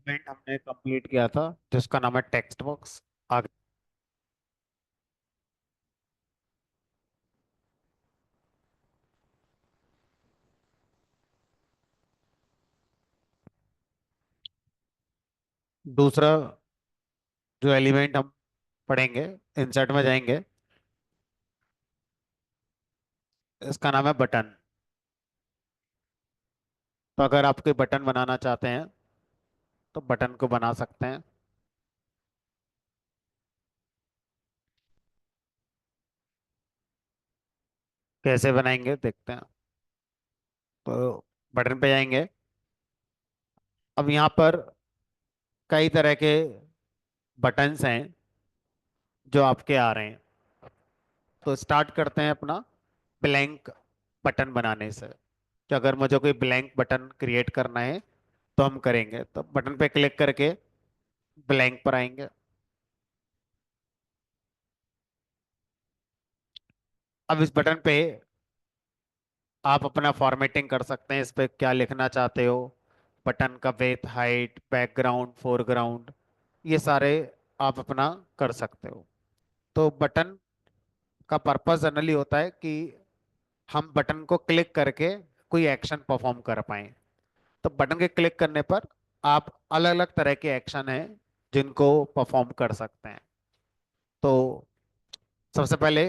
Event हमने complete किया था जिसका नाम है टेक्स्ट बॉक्स। आगे दूसरा जो एलिमेंट हम पढ़ेंगे, इंसर्ट में जाएंगे, इसका नाम है बटन। तो अगर आप कोई बटन बनाना चाहते हैं तो बटन को बना सकते हैं। कैसे बनाएंगे देखते हैं। तो बटन पे जाएंगे। अब यहाँ पर कई तरह के बटन्स हैं जो आपके आ रहे हैं। तो स्टार्ट करते हैं अपना ब्लैंक बटन बनाने से। तो अगर मुझे कोई ब्लैंक बटन क्रिएट करना है तो हम करेंगे, तो बटन पे क्लिक करके ब्लैंक पर आएंगे। अब इस बटन पे आप अपना फॉर्मेटिंग कर सकते हैं, इस पे क्या लिखना चाहते हो, बटन का विड्थ, हाइट, बैकग्राउंड, फोरग्राउंड, ये सारे आप अपना कर सकते हो। तो बटन का पर्पस जनरली होता है कि हम बटन को क्लिक करके कोई एक्शन परफॉर्म कर पाएं। तो बटन के क्लिक करने पर आप अलग अलग तरह के एक्शन हैं जिनको परफॉर्म कर सकते हैं। तो सबसे पहले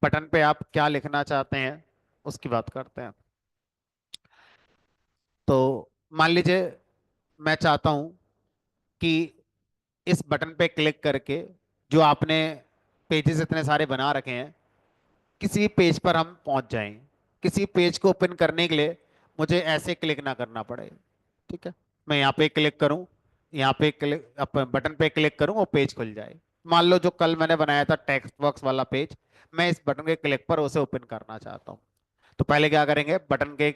बटन पे आप क्या लिखना चाहते हैं उसकी बात करते हैं। तो मान लीजिए मैं चाहता हूं कि इस बटन पे क्लिक करके जो आपने पेजेस इतने सारे बना रखे हैं, किसी पेज पर हम पहुंच जाएं। किसी पेज को ओपन करने के लिए मुझे ऐसे क्लिक ना करना पड़े। ठीक है, मैं यहाँ पे क्लिक करूँ, यहाँ पे क्लिक, बटन पे क्लिक करूँ, वो पेज खुल जाए। मान लो जो कल मैंने बनाया था टेक्स्ट बॉक्स वाला पेज, मैं इस बटन के क्लिक पर उसे ओपन करना चाहता हूँ। तो पहले क्या करेंगे, बटन के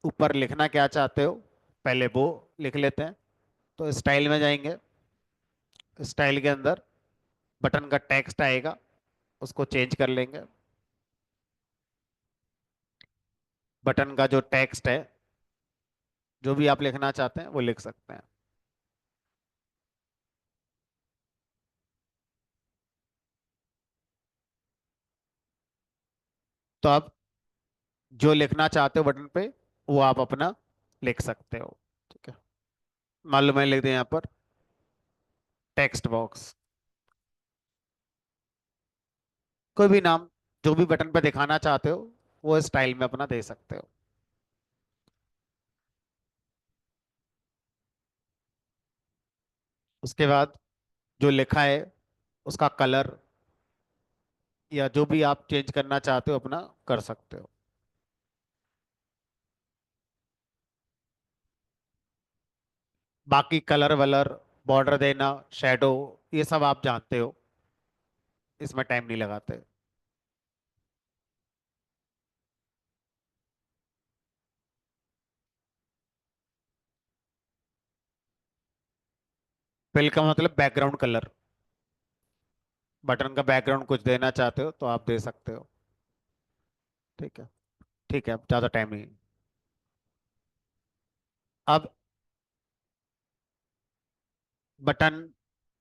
ऊपर लिखना क्या चाहते हो पहले वो लिख लेते हैं। तो स्टाइल में जाएंगे, स्टाइल के अंदर बटन का टेक्स्ट आएगा, उसको चेंज कर लेंगे। बटन का जो टेक्स्ट है, जो भी आप लिखना चाहते हैं वो लिख सकते हैं। तो आप जो लिखना चाहते हो बटन पे वो आप अपना लिख सकते हो। ठीक है, मान लो मैं लिख दिया यहाँ पर टेक्स्ट बॉक्स, कोई भी नाम जो भी बटन पे दिखाना चाहते हो वो स्टाइल में अपना दे सकते हो। उसके बाद जो लिखा है उसका कलर या जो भी आप चेंज करना चाहते हो अपना कर सकते हो। बाकी कलर वलर, बॉर्डर देना, शेडो, ये सब आप जानते हो, इसमें टाइम नहीं लगाते। फिल का मतलब बैकग्राउंड कलर। बटन का बैकग्राउंड कुछ देना चाहते हो तो आप दे सकते हो। ठीक है, ठीक है, अब ज़्यादा टाइम नहीं। अब बटन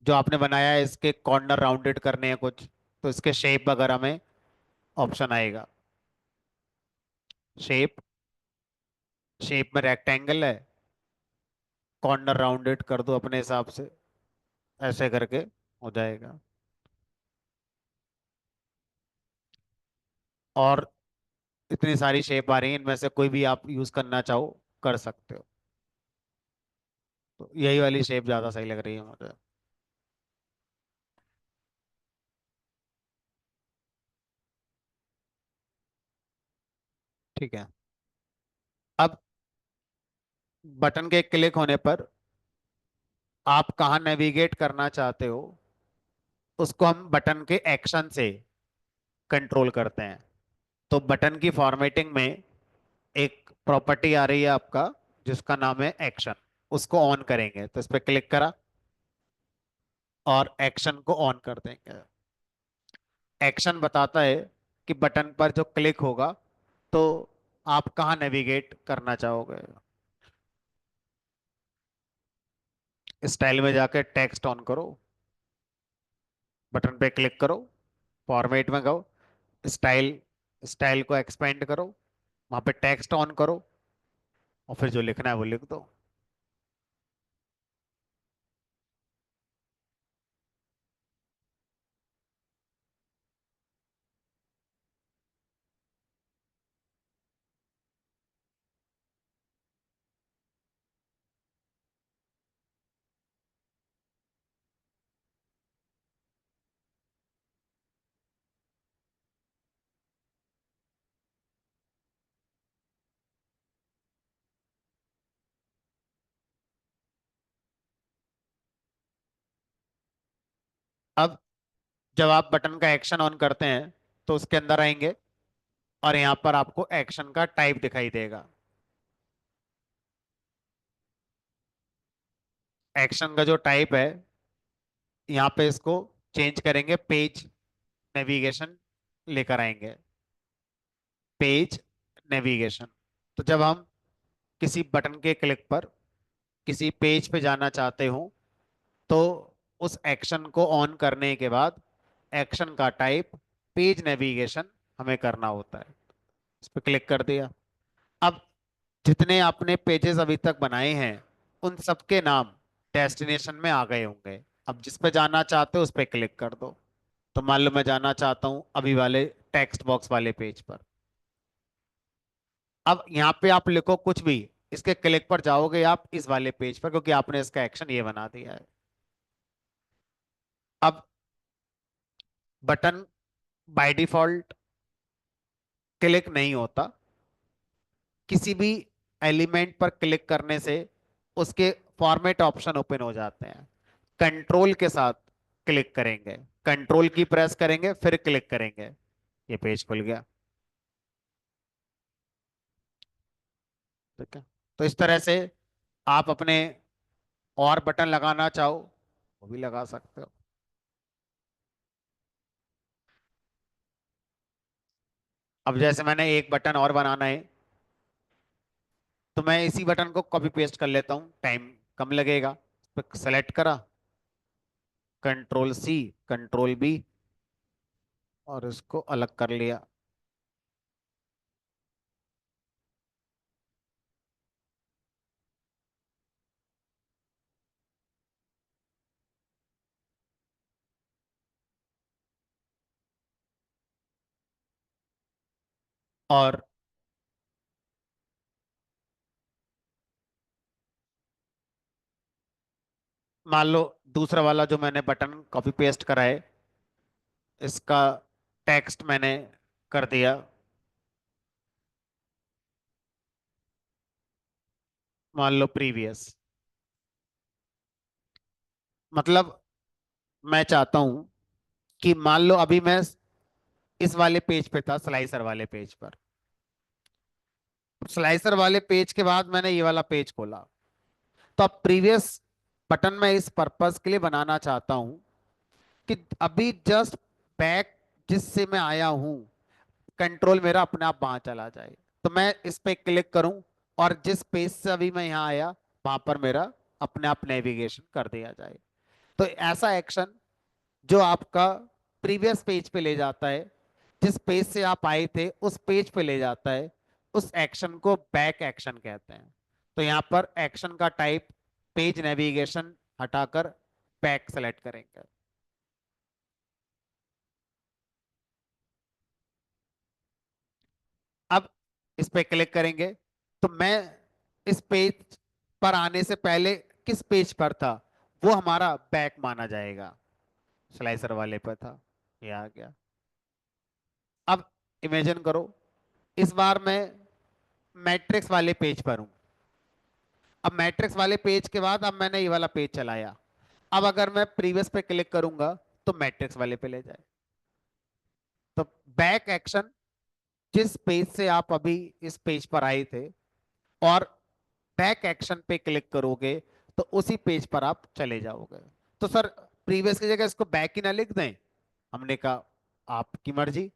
जो आपने बनाया है इसके कॉर्नर राउंडेड करने हैं कुछ, तो इसके शेप वगैरह में ऑप्शन आएगा। शेप, शेप में रेक्टेंगल है, कॉर्नर राउंडेड कर दो अपने हिसाब से, ऐसे करके हो जाएगा। और इतनी सारी शेप आ रही है, इनमें से कोई भी आप यूज करना चाहो कर सकते हो। तो यही वाली शेप ज्यादा सही लग रही है मुझे। ठीक है, अब बटन के क्लिक होने पर आप कहाँ नेविगेट करना चाहते हो उसको हम बटन के एक्शन से कंट्रोल करते हैं। तो बटन की फॉर्मेटिंग में एक प्रॉपर्टी आ रही है आपका जिसका नाम है एक्शन। उसको ऑन करेंगे तो इस पर क्लिक करा और एक्शन को ऑन कर देंगे। एक्शन बताता है कि बटन पर जो क्लिक होगा तो आप कहाँ नेविगेट करना चाहोगे। स्टाइल में जाकर टेक्स्ट ऑन करो, बटन पे क्लिक करो, फॉर्मेट में जाओ, स्टाइल, स्टाइल को एक्सपेंड करो, वहां पे टेक्स्ट ऑन करो और फिर जो लिखना है वो लिख दो। अब जब आप बटन का एक्शन ऑन करते हैं तो उसके अंदर आएंगे और यहाँ पर आपको एक्शन का टाइप दिखाई देगा। एक्शन का जो टाइप है, यहाँ पे इसको चेंज करेंगे, पेज नेविगेशन लेकर आएंगे, पेज नेविगेशन। तो जब हम किसी बटन के क्लिक पर किसी पेज पे जाना चाहते हो तो उस एक्शन को ऑन करने के बाद एक्शन का टाइप पेज नेविगेशन हमें करना होता है। इस पर क्लिक कर दिया। अब जितने आपने पेजेस अभी तक बनाए हैं उन सबके नाम डेस्टिनेशन में आ गए होंगे। अब जिस पे जाना चाहते हो उस पे क्लिक कर दो। तो मान लो मैं जाना चाहता हूं अभी वाले टेक्स्ट बॉक्स वाले पेज पर। अब यहाँ पे आप लिखो कुछ भी, इसके क्लिक पर जाओगे आप इस वाले पेज पर, क्योंकि आपने इसका एक्शन ये बना दिया है। अब बटन बाय डिफॉल्ट क्लिक नहीं होता, किसी भी एलिमेंट पर क्लिक करने से उसके फॉर्मेट ऑप्शन ओपन हो जाते हैं। कंट्रोल के साथ क्लिक करेंगे, कंट्रोल की प्रेस करेंगे फिर क्लिक करेंगे, ये पेज खुल गया। ठीक है। तो इस तरह से आप अपने और बटन लगाना चाहो वो भी लगा सकते हो। अब जैसे मैंने एक बटन और बनाना है तो मैं इसी बटन को कॉपी पेस्ट कर लेता हूँ, टाइम कम लगेगा। सेलेक्ट करा, कंट्रोल सी, कंट्रोल बी और इसको अलग कर लिया। और मान लो दूसरा वाला जो मैंने बटन कॉपी पेस्ट करा है इसका टेक्स्ट मैंने कर दिया, मान लो प्रीवियस। मतलब मैं चाहता हूं कि मान लो अभी मैं इस वाले पेज पे था, स्लाइसर वाले पेज पर। स्लाइसर वाले पेज के बाद मैंने ये वाला पेज खोला। तो अब प्रीवियस बटन मैं इस पर्पस के लिए बनाना चाहता हूं कि अभी जस्ट बैक जिससे मैं आया हूं कंट्रोल मेरा अपने आप वहां चला जाए। तो मैं इस पे क्लिक करूं और जिस पेज से अभी मैं यहाँ आया वहां पर मेरा अपने आप नेविगेशन कर दिया जाए। तो ऐसा एक्शन जो आपका प्रीवियस पेज पे ले जाता है, जिस पेज से आप आए थे उस पेज पे ले जाता है, उस एक्शन को बैक एक्शन कहते हैं। तो यहाँ पर एक्शन का टाइप पेज नेविगेशन हटाकर बैक सेलेक्ट करेंगे। अब इस पे क्लिक करेंगे तो मैं इस पेज पर आने से पहले किस पेज पर था वो हमारा बैक माना जाएगा। स्लाइसर वाले पर था, ये आ गया। अब इमेजिन करो इस बार मैं मैट्रिक्स वाले पेज पर हूं। अब मैट्रिक्स वाले पेज के बाद अब मैंने ये वाला पेज चलाया। अब अगर मैं प्रीवियस पे क्लिक करूंगा तो मैट्रिक्स वाले पे ले जाए। तो बैक एक्शन जिस पेज से आप अभी इस पेज पर आए थे और बैक एक्शन पे क्लिक करोगे तो उसी पेज पर आप चले जाओगे। तो सर प्रीवियस की जगह इसको बैक ही ना लिख दें? हमने कहा आपकी मर्जी,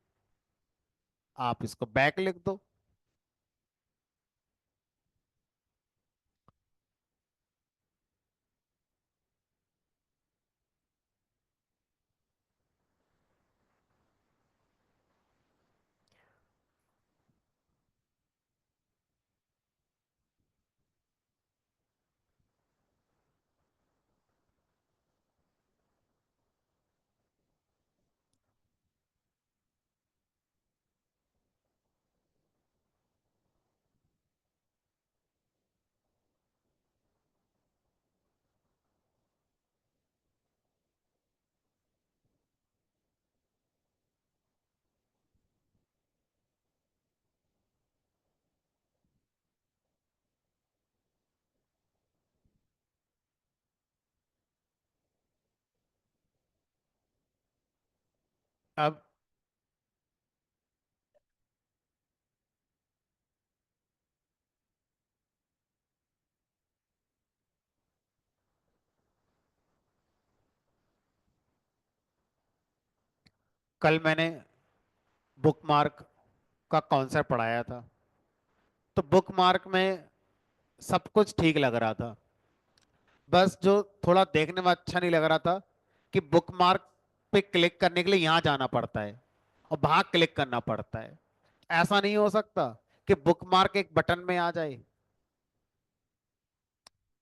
आप इसको बैक लिख दो। अब कल मैंने बुकमार्क का कॉन्सेप्ट पढ़ाया था, तो बुकमार्क में सब कुछ ठीक लग रहा था। बस जो थोड़ा देखने में अच्छा नहीं लग रहा था कि बुकमार्क पे क्लिक करने के लिए यहां जाना पड़ता है और वहां क्लिक करना पड़ता है। ऐसा नहीं हो सकता कि बुकमार्क एक बटन में आ जाए।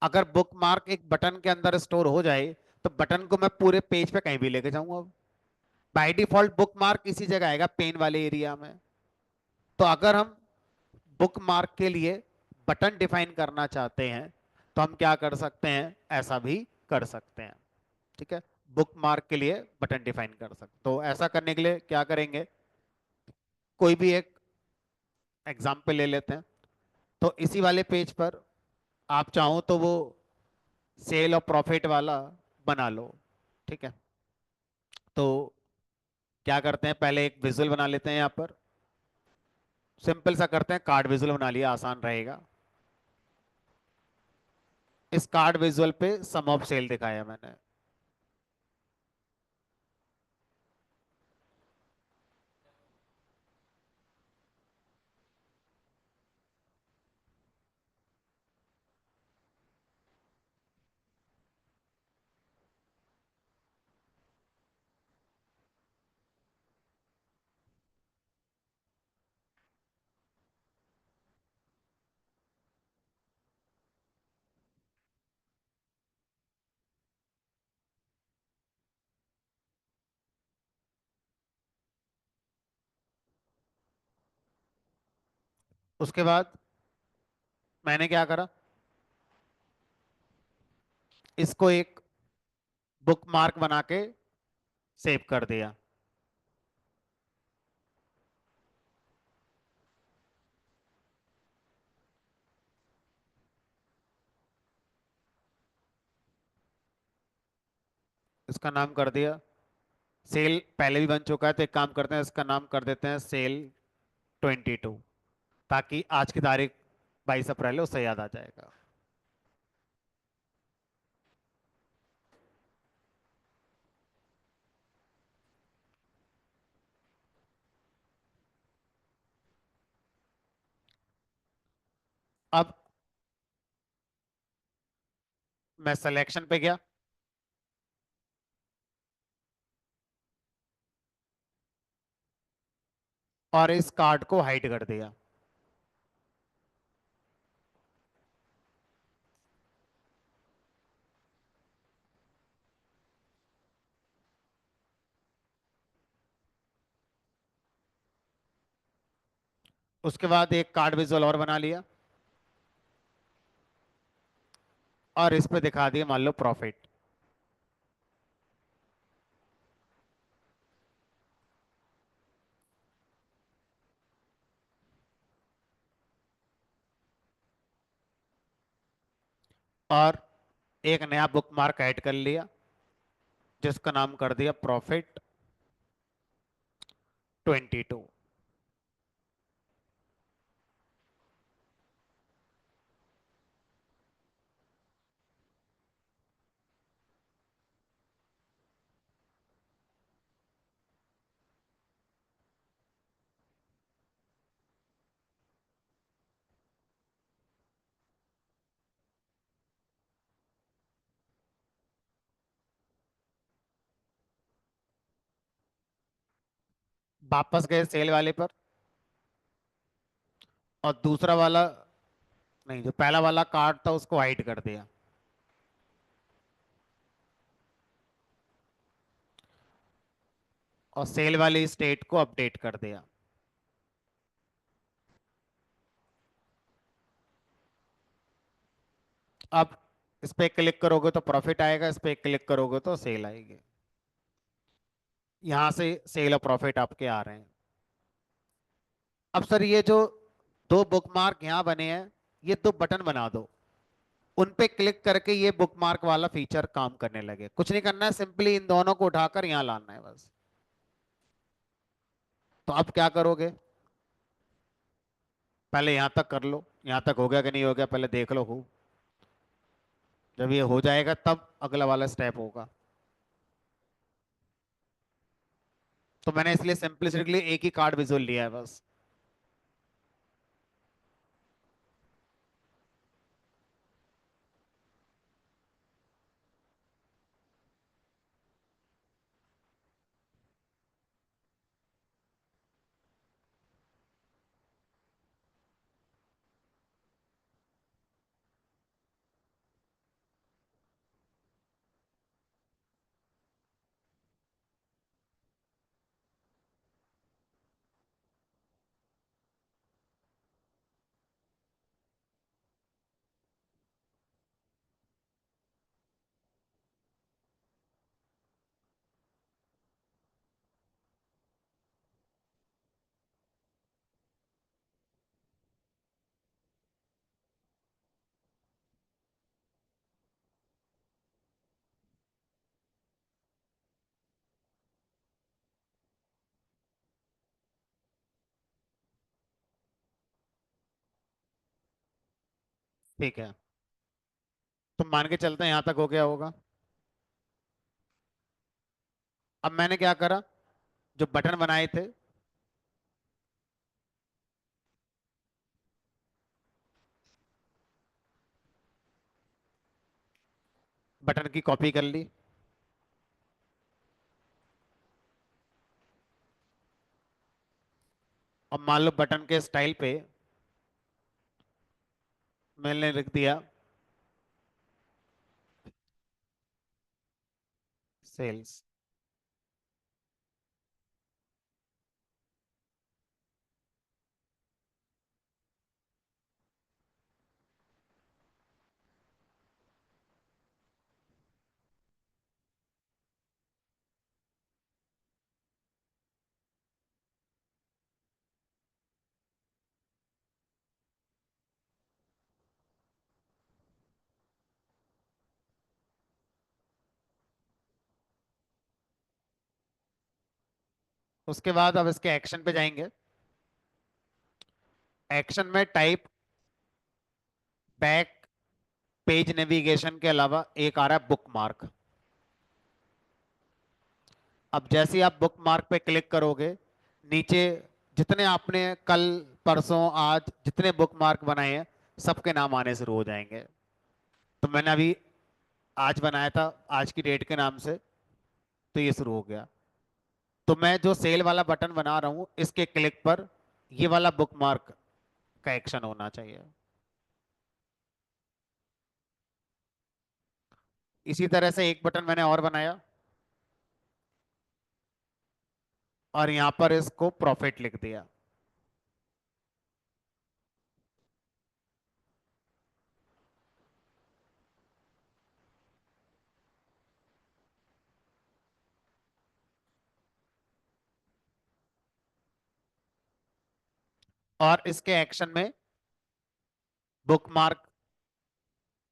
अगर बुकमार्क एक बटन के अंदर स्टोर हो जाए तो बटन को मैं पूरे पेज पे कहीं भी लेके जाऊंगा। बाय डिफॉल्ट बुकमार्क इसी जगह आएगा, पेन वाले एरिया में। तो अगर हम बुकमार्क के लिए बटन डिफाइन करना चाहते हैं तो हम क्या कर सकते हैं, ऐसा भी कर सकते हैं। ठीक है, बुकमार्क के लिए बटन डिफाइन कर सकते, तो ऐसा करने के लिए क्या करेंगे, कोई भी एक एग्जाम्पल ले लेते हैं। तो इसी वाले पेज पर आप चाहो तो वो सेल और प्रॉफिट वाला बना लो। ठीक है, तो क्या करते हैं, पहले एक विजुअल बना लेते हैं। यहाँ पर सिंपल सा करते हैं, कार्ड विजुअल बना लिया, आसान रहेगा। इस कार्ड विजुअल पे सम ऑफ सेल दिखाया मैंने। उसके बाद मैंने क्या करा, इसको एक बुक मार्क बना के सेव कर दिया। इसका नाम कर दिया सेल, पहले भी बन चुका है, तो एक काम करते हैं, इसका नाम कर देते हैं सेल 22, ताकि आज की तारीख 22 अप्रैल है, उससे याद आ जाएगा। अब मैं सिलेक्शन पे गया और इस कार्ड को हाइड कर दिया। उसके बाद एक कार्ड विजुअल और बना लिया और इस पे दिखा दिया मान लो प्रॉफिट। और एक नया बुक मार्क ऐड कर लिया जिसका नाम कर दिया प्रॉफिट 22। वापस गए सेल वाले पर और दूसरा वाला, नहीं, जो पहला वाला कार्ड था उसको हाइड कर दिया और सेल वाली स्टेट को अपडेट कर दिया। अब इस पे क्लिक करोगे तो प्रॉफिट आएगा, इस पे क्लिक करोगे तो सेल आएगी। यहां से सेल और प्रॉफिट आपके आ रहे हैं। अब सर ये जो दो बुकमार्क यहाँ बने हैं, ये दो बटन बना दो, उन पे क्लिक करके ये बुकमार्क वाला फीचर काम करने लगे। कुछ नहीं करना है, सिंपली इन दोनों को उठाकर यहाँ लाना है बस। तो अब क्या करोगे? पहले यहां तक कर लो, यहां तक हो गया कि नहीं हो गया पहले देख लो खूब। जब ये हो जाएगा तब अगला वाला स्टेप होगा। तो मैंने इसलिए सिंपलिसिटी के लिए एक ही कार्ड विजुअल लिया है बस। ठीक है, तो मान के चलते हैं यहां तक हो गया होगा। अब मैंने क्या करा, जो बटन बनाए थे, बटन की कॉपी कर ली। और मान लो बटन के स्टाइल पे मैंने लिख दिया सेल्स। उसके बाद अब इसके एक्शन पे जाएंगे। एक्शन में टाइप बैक पेज नेविगेशन के अलावा एक आ रहा है बुक मार्क। अब जैसे ही आप बुक मार्क पे क्लिक करोगे, नीचे जितने आपने कल परसों आज जितने बुक मार्क बनाए हैं सबके नाम आने शुरू हो जाएंगे। तो मैंने अभी आज बनाया था, आज की डेट के नाम से, तो ये शुरू हो गया। तो मैं जो सेल वाला बटन बना रहा हूं इसके क्लिक पर ये वाला बुक मार्क का एक्शन होना चाहिए। इसी तरह से एक बटन मैंने और बनाया और यहां पर इसको प्रॉफिट लिख दिया। और इसके एक्शन में बुक मार्क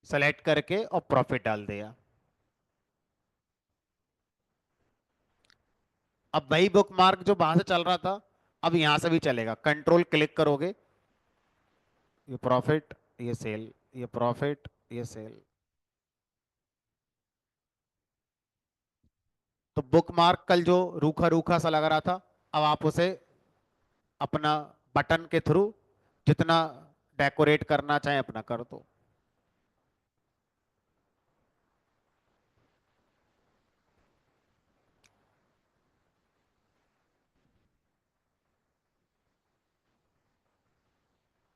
सेलेक्ट करके और प्रॉफिट डाल दिया। अब वही बुक मार्क जो वहां से चल रहा था अब यहां से भी चलेगा। कंट्रोल क्लिक करोगे, ये प्रॉफिट, ये सेल, ये प्रॉफिट, ये सेल। तो बुक मार्क कल जो रूखा रूखा सा लग रहा था, अब आप उसे अपना बटन के थ्रू जितना डेकोरेट करना चाहे अपना कर दो।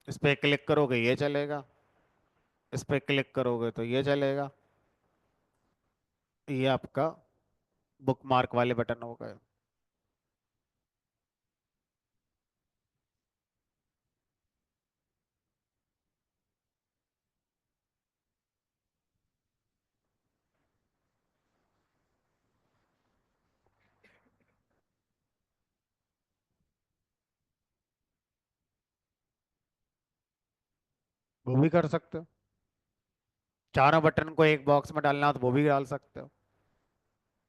इस पे क्लिक करोगे ये चलेगा, इस पे क्लिक करोगे तो ये चलेगा। ये आपका बुक मार्क वाले बटन हो गए। वो भी कर सकते हो, चारों बटन को एक बॉक्स में डालना हो तो वो भी डाल सकते हो,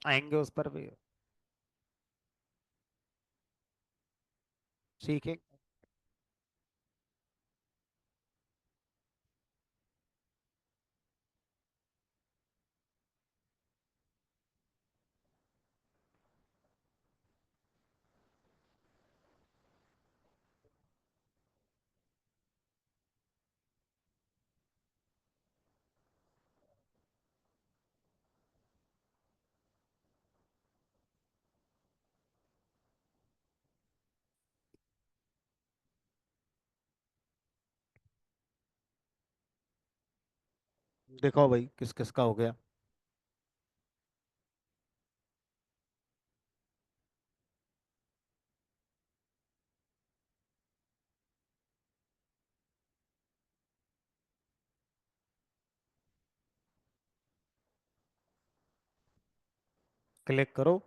आएंगे उस पर भी। ठीक है। दिखाओ भाई किस किस का हो गया। क्लिक करो।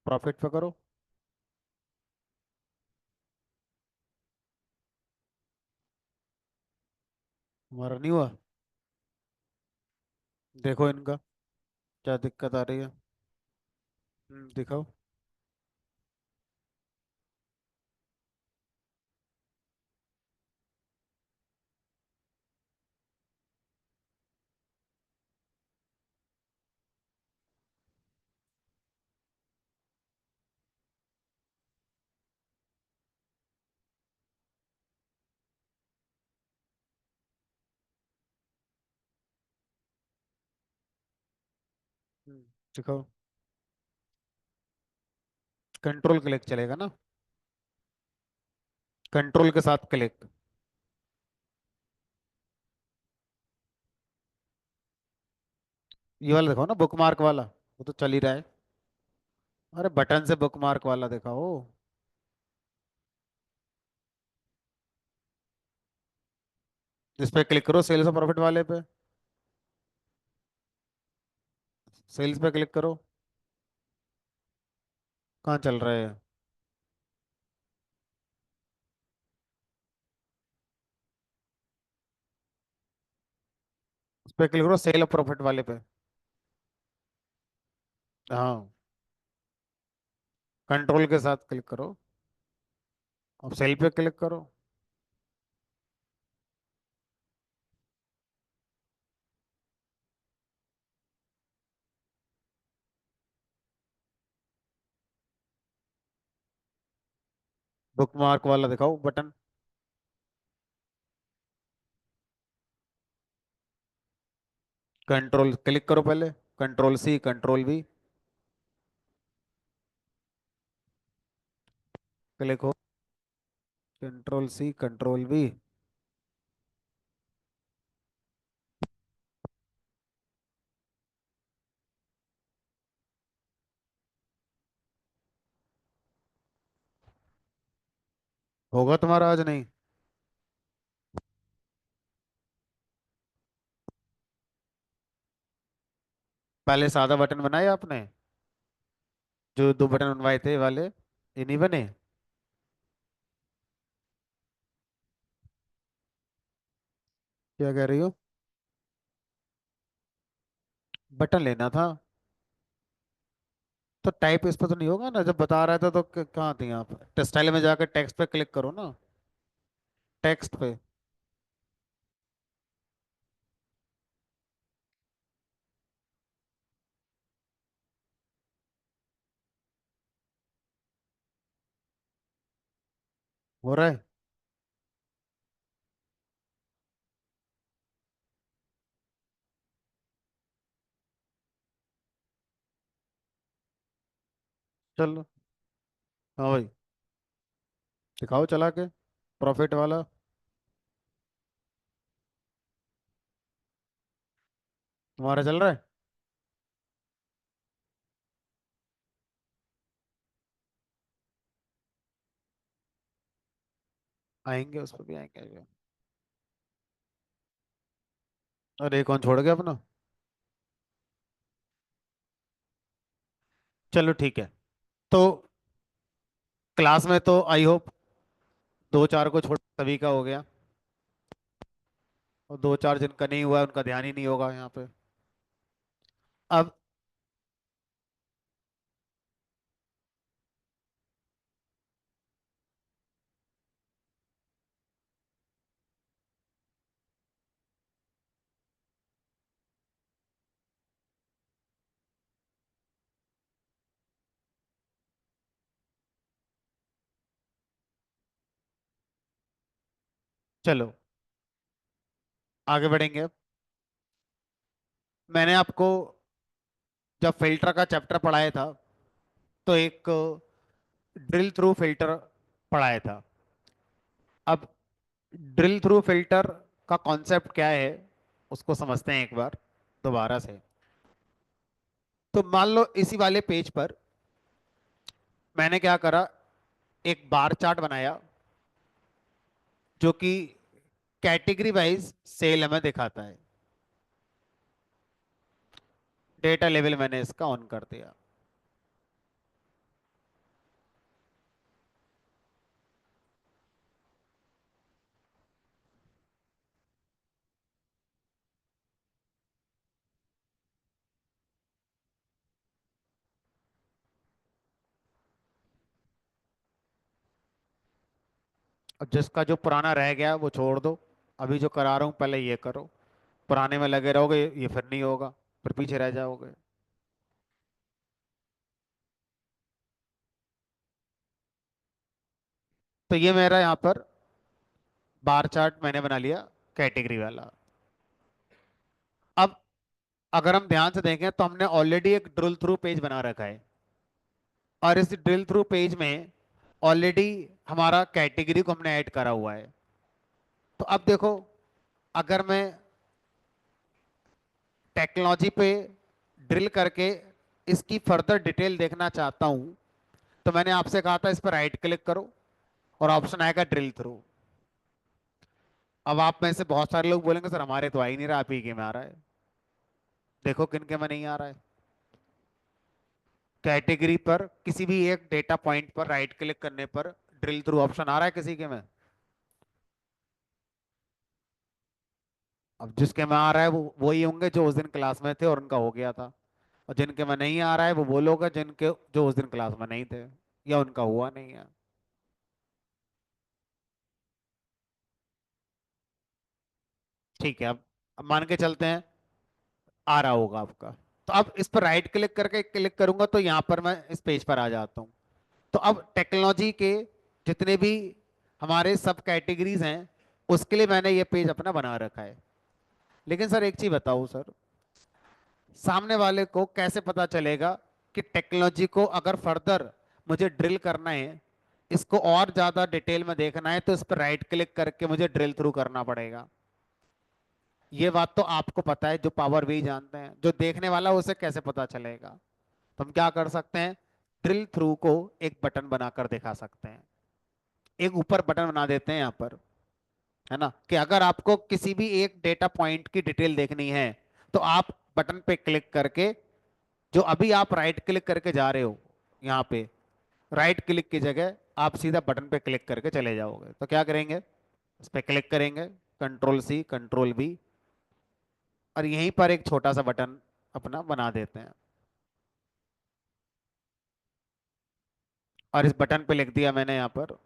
प्रॉफिट पे करो। हमारा नहीं हुआ। देखो इनका क्या दिक्कत आ रही है। दिखाओ। हम्म, दिखाओ। कंट्रोल क्लिक चलेगा ना। कंट्रोल के साथ क्लिक। ये वाला दिखाओ ना, बुक मार्क वाला, वो तो चल ही रहा है। अरे बटन से बुक मार्क वाला दिखाओ। इस पे क्लिक करो, सेल्स और प्रॉफिट वाले पे। सेल्स पे क्लिक करो। कहाँ चल रहा है? उस पे क्लिक करो, सेल और प्रॉफिट वाले पे। हाँ। कंट्रोल के साथ क्लिक करो। अब सेल पे क्लिक करो। बुक मार्क वाला दिखाओ बटन। कंट्रोल क्लिक करो पहले। Control C, control V. Click हो। Control C, control V. होगा तुम्हारा आज नहीं। पहले सादा बटन बनाए आपने, जो दो बटन बनवाए थे वाले, ये नहीं बने? क्या कह रही हो? बटन लेना था। तो टाइप इस पर तो नहीं होगा ना, जब बता रहा था तो कहाँ थी आप? टेक्सटाइल में जाकर टेक्स्ट पे क्लिक करो ना। टेक्स्ट पे। हो रहा है। चलो। हाँ भाई। दिखाओ चला के, प्रॉफिट वाला। तुम्हारा चल रहा है। आएंगे, उस पर भी आएंगे। अरे कौन छोड़ गया अपना? चलो ठीक है। तो क्लास में तो आई होप दो चार को छोड़ सभी का हो गया। और दो चार जिनका नहीं हुआ है, उनका ध्यान ही नहीं होगा यहाँ पे। अब चलो आगे बढ़ेंगे अब। मैंने आपको जब फिल्टर का चैप्टर पढ़ाया था तो एक ड्रिल थ्रू फिल्टर पढ़ाया था। अब ड्रिल थ्रू फिल्टर का कॉन्सेप्ट क्या है उसको समझते हैं एक बार दोबारा से। तो मान लो इसी वाले पेज पर मैंने क्या करा, एक बार चार्ट बनाया जो कि कैटेगरी वाइज सेल हमें दिखाता है। डेटा लेवल मैंने इसका ऑन कर दिया। अब जिसका जो पुराना रह गया वो छोड़ दो, अभी जो करा रहा हूँ पहले ये करो। पुराने में लगे रहोगे ये फिर नहीं होगा, फिर पीछे रह जाओगे। तो ये मेरा यहाँ पर बार चार्ट मैंने बना लिया कैटेगरी वाला। अब अगर हम ध्यान से देखें तो हमने ऑलरेडी एक ड्रिल थ्रू पेज बना रखा है, और इस ड्रिल थ्रू पेज में ऑलरेडी हमारा कैटेगरी को हमने ऐड करा हुआ है। तो अब देखो, अगर मैं टेक्नोलॉजी पे ड्रिल करके इसकी फर्दर डिटेल देखना चाहता हूं, तो मैंने आपसे कहा था इस पर राइट क्लिक करो और ऑप्शन आएगा ड्रिल थ्रू। अब आप में से बहुत सारे लोग बोलेंगे सर हमारे तो आ ही नहीं रहा, आप ही के में आ रहा है। देखो किन के में नहीं आ रहा है। कैटेगरी पर किसी भी एक डेटा पॉइंट पर राइट क्लिक करने पर ड्रिल थ्रू ऑप्शन आ रहा है किसी के में। अब जिसके में आ रहा है वो वही होंगे जो उस दिन क्लास में थे और उनका हो गया था, और जिनके में नहीं आ रहा है वो लोग हैं जिनके जो उस दिन क्लास में नहीं थे या उनका हुआ नहीं है। ठीक है, अब मान के चलते हैं आ रहा होगा आपका। तो अब इस पर राइट क्लिक करके क्लिक करूंगा तो यहां पर मैं इस पेज पर आ जाता हूं। तो अब टेक्नोलॉजी के जितने भी हमारे सब कैटेगरीज हैं उसके लिए मैंने ये पेज अपना बना रखा है। लेकिन सर एक चीज बताओ सर, सामने वाले को कैसे पता चलेगा कि टेक्नोलॉजी को अगर फर्दर मुझे ड्रिल करना है, इसको और ज्यादा डिटेल में देखना है, तो इस पर राइट क्लिक करके मुझे ड्रिल थ्रू करना पड़ेगा। ये बात तो आपको पता है, जो पावर भी जानते हैं, जो देखने वाला उसे कैसे पता चलेगा। तो हम क्या कर सकते हैं, ड्रिल थ्रू को एक बटन बनाकर दिखा सकते हैं। एक ऊपर बटन बना देते हैं यहाँ पर, है ना, कि अगर आपको किसी भी एक डेटा पॉइंट की डिटेल देखनी है तो आप बटन पे क्लिक करके, जो अभी आप राइट क्लिक करके जा रहे हो यहाँ पे, राइट क्लिक की जगह आप सीधा बटन पे क्लिक करके चले जाओगे। तो क्या करेंगे, इस पे क्लिक करेंगे, कंट्रोल सी कंट्रोल वी, और यहीं पर एक छोटा सा बटन अपना बना देते हैं। और इस बटन पे लिख दिया मैंने यहाँ पर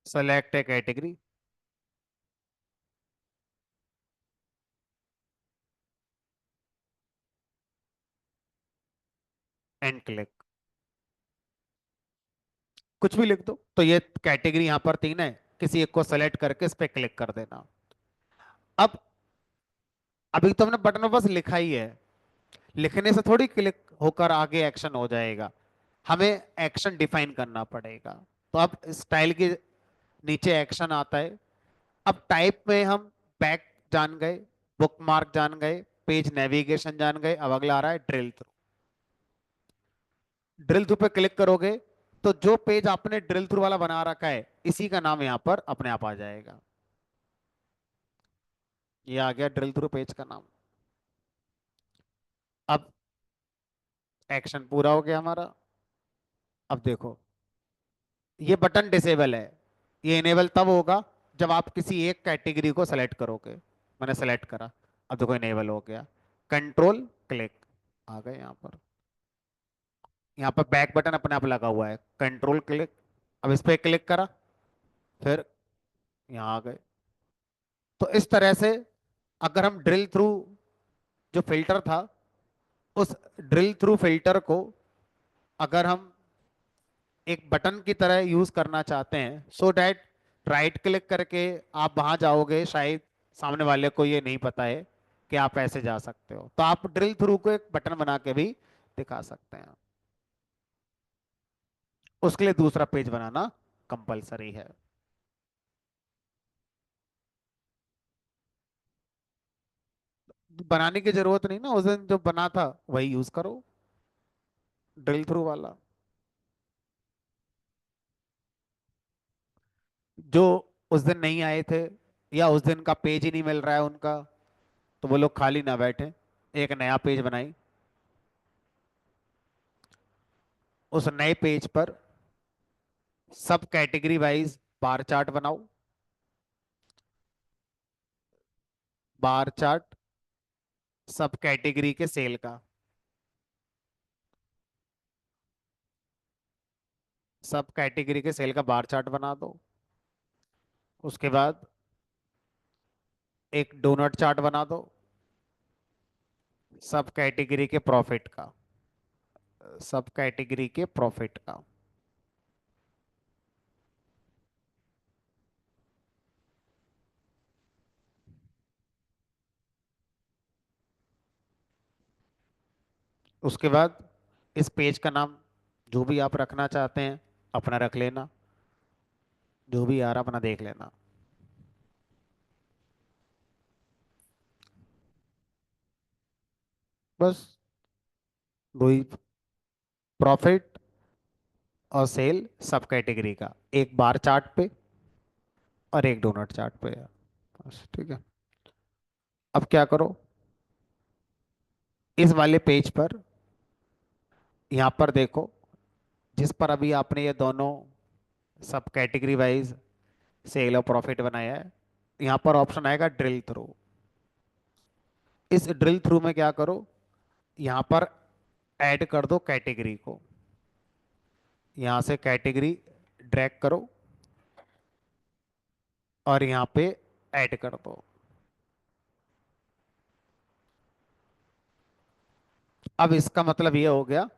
select A category and click. कुछ भी लिख दो। तो ये कैटेगरी यहाँ पर तीन है, किसी एक को सेलेक्ट करके इस पे क्लिक कर देना। अब अभी तो हमने बटन में बस लिखा ही है, लिखने से थोड़ी क्लिक होकर आगे एक्शन हो जाएगा, हमें एक्शन डिफाइन करना पड़ेगा। तो अब स्टाइल के नीचे एक्शन आता है। अब टाइप में हम बैक जान गए, बुकमार्क जान गए, पेज नेविगेशन जान गए। अब अगला आ रहा है ड्रिल थ्रू। ड्रिल थ्रू पे क्लिक करोगे तो जो पेज आपने ड्रिल थ्रू वाला बना रखा है इसी का नाम यहां पर अपने आप आ जाएगा। ये आ गया ड्रिल थ्रू पेज का नाम। अब एक्शन पूरा हो गया हमारा। अब देखो, ये बटन डिसेबल है, ये इनेबल तब होगा जब आप किसी एक कैटेगरी को सेलेक्ट करोगे। मैंने सेलेक्ट करा, अब देखो इनेबल हो गया। कंट्रोल क्लिक आ गए यहाँ पर। यहाँ पर बैक बटन अपने आप लगा हुआ है, कंट्रोल क्लिक। अब इस पे क्लिक करा, फिर यहाँ आ गए। तो इस तरह से अगर हम ड्रिल थ्रू जो फिल्टर था, उस ड्रिल थ्रू फिल्टर को अगर हम एक बटन की तरह यूज करना चाहते हैं, सो डैट राइट क्लिक करके आप वहां जाओगे, शायद सामने वाले को ये नहीं पता है कि आप ऐसे जा सकते हो, तो आप ड्रिल थ्रू को एक बटन बना के भी दिखा सकते हैं। उसके लिए दूसरा पेज बनाना कंपलसरी है। बनाने की जरूरत नहीं ना, उस दिन जो बना था वही यूज करो, ड्रिल थ्रू वाला। जो उस दिन नहीं आए थे, या उस दिन का पेज ही नहीं मिल रहा है उनका, तो वो लोग खाली ना बैठे, एक नया पेज बनाई। उस नए पेज पर सब कैटेगरी वाइज बार चार्ट बनाओ। बार चार्ट सब कैटेगरी के सेल का, सब कैटेगरी के सेल का बार चार्ट बना दो। उसके बाद एक डोनट चार्ट बना दो सब कैटेगरी के प्रॉफिट का, सब कैटेगरी के प्रॉफिट का। उसके बाद इस पेज का नाम जो भी आप रखना चाहते हैं अपना रख लेना, जो भी आ रहा अपना देख लेना। बस दो ही, प्रॉफिट और सेल सब कैटेगरी का, एक बार चार्ट पे और एक डोनट चार्ट पे। बस ठीक है। अब क्या करो, इस वाले पेज पर, यहाँ पर देखो, जिस पर अभी आपने ये दोनों सब कैटेगरी वाइज सेल और प्रॉफिट बनाया है, यहाँ पर ऑप्शन आएगा ड्रिल थ्रू। इस ड्रिल थ्रू में क्या करो, यहाँ पर ऐड कर दो कैटेगरी को। यहाँ से कैटेगरी ड्रैग करो और यहाँ पे ऐड कर दो। अब इसका मतलब ये हो गया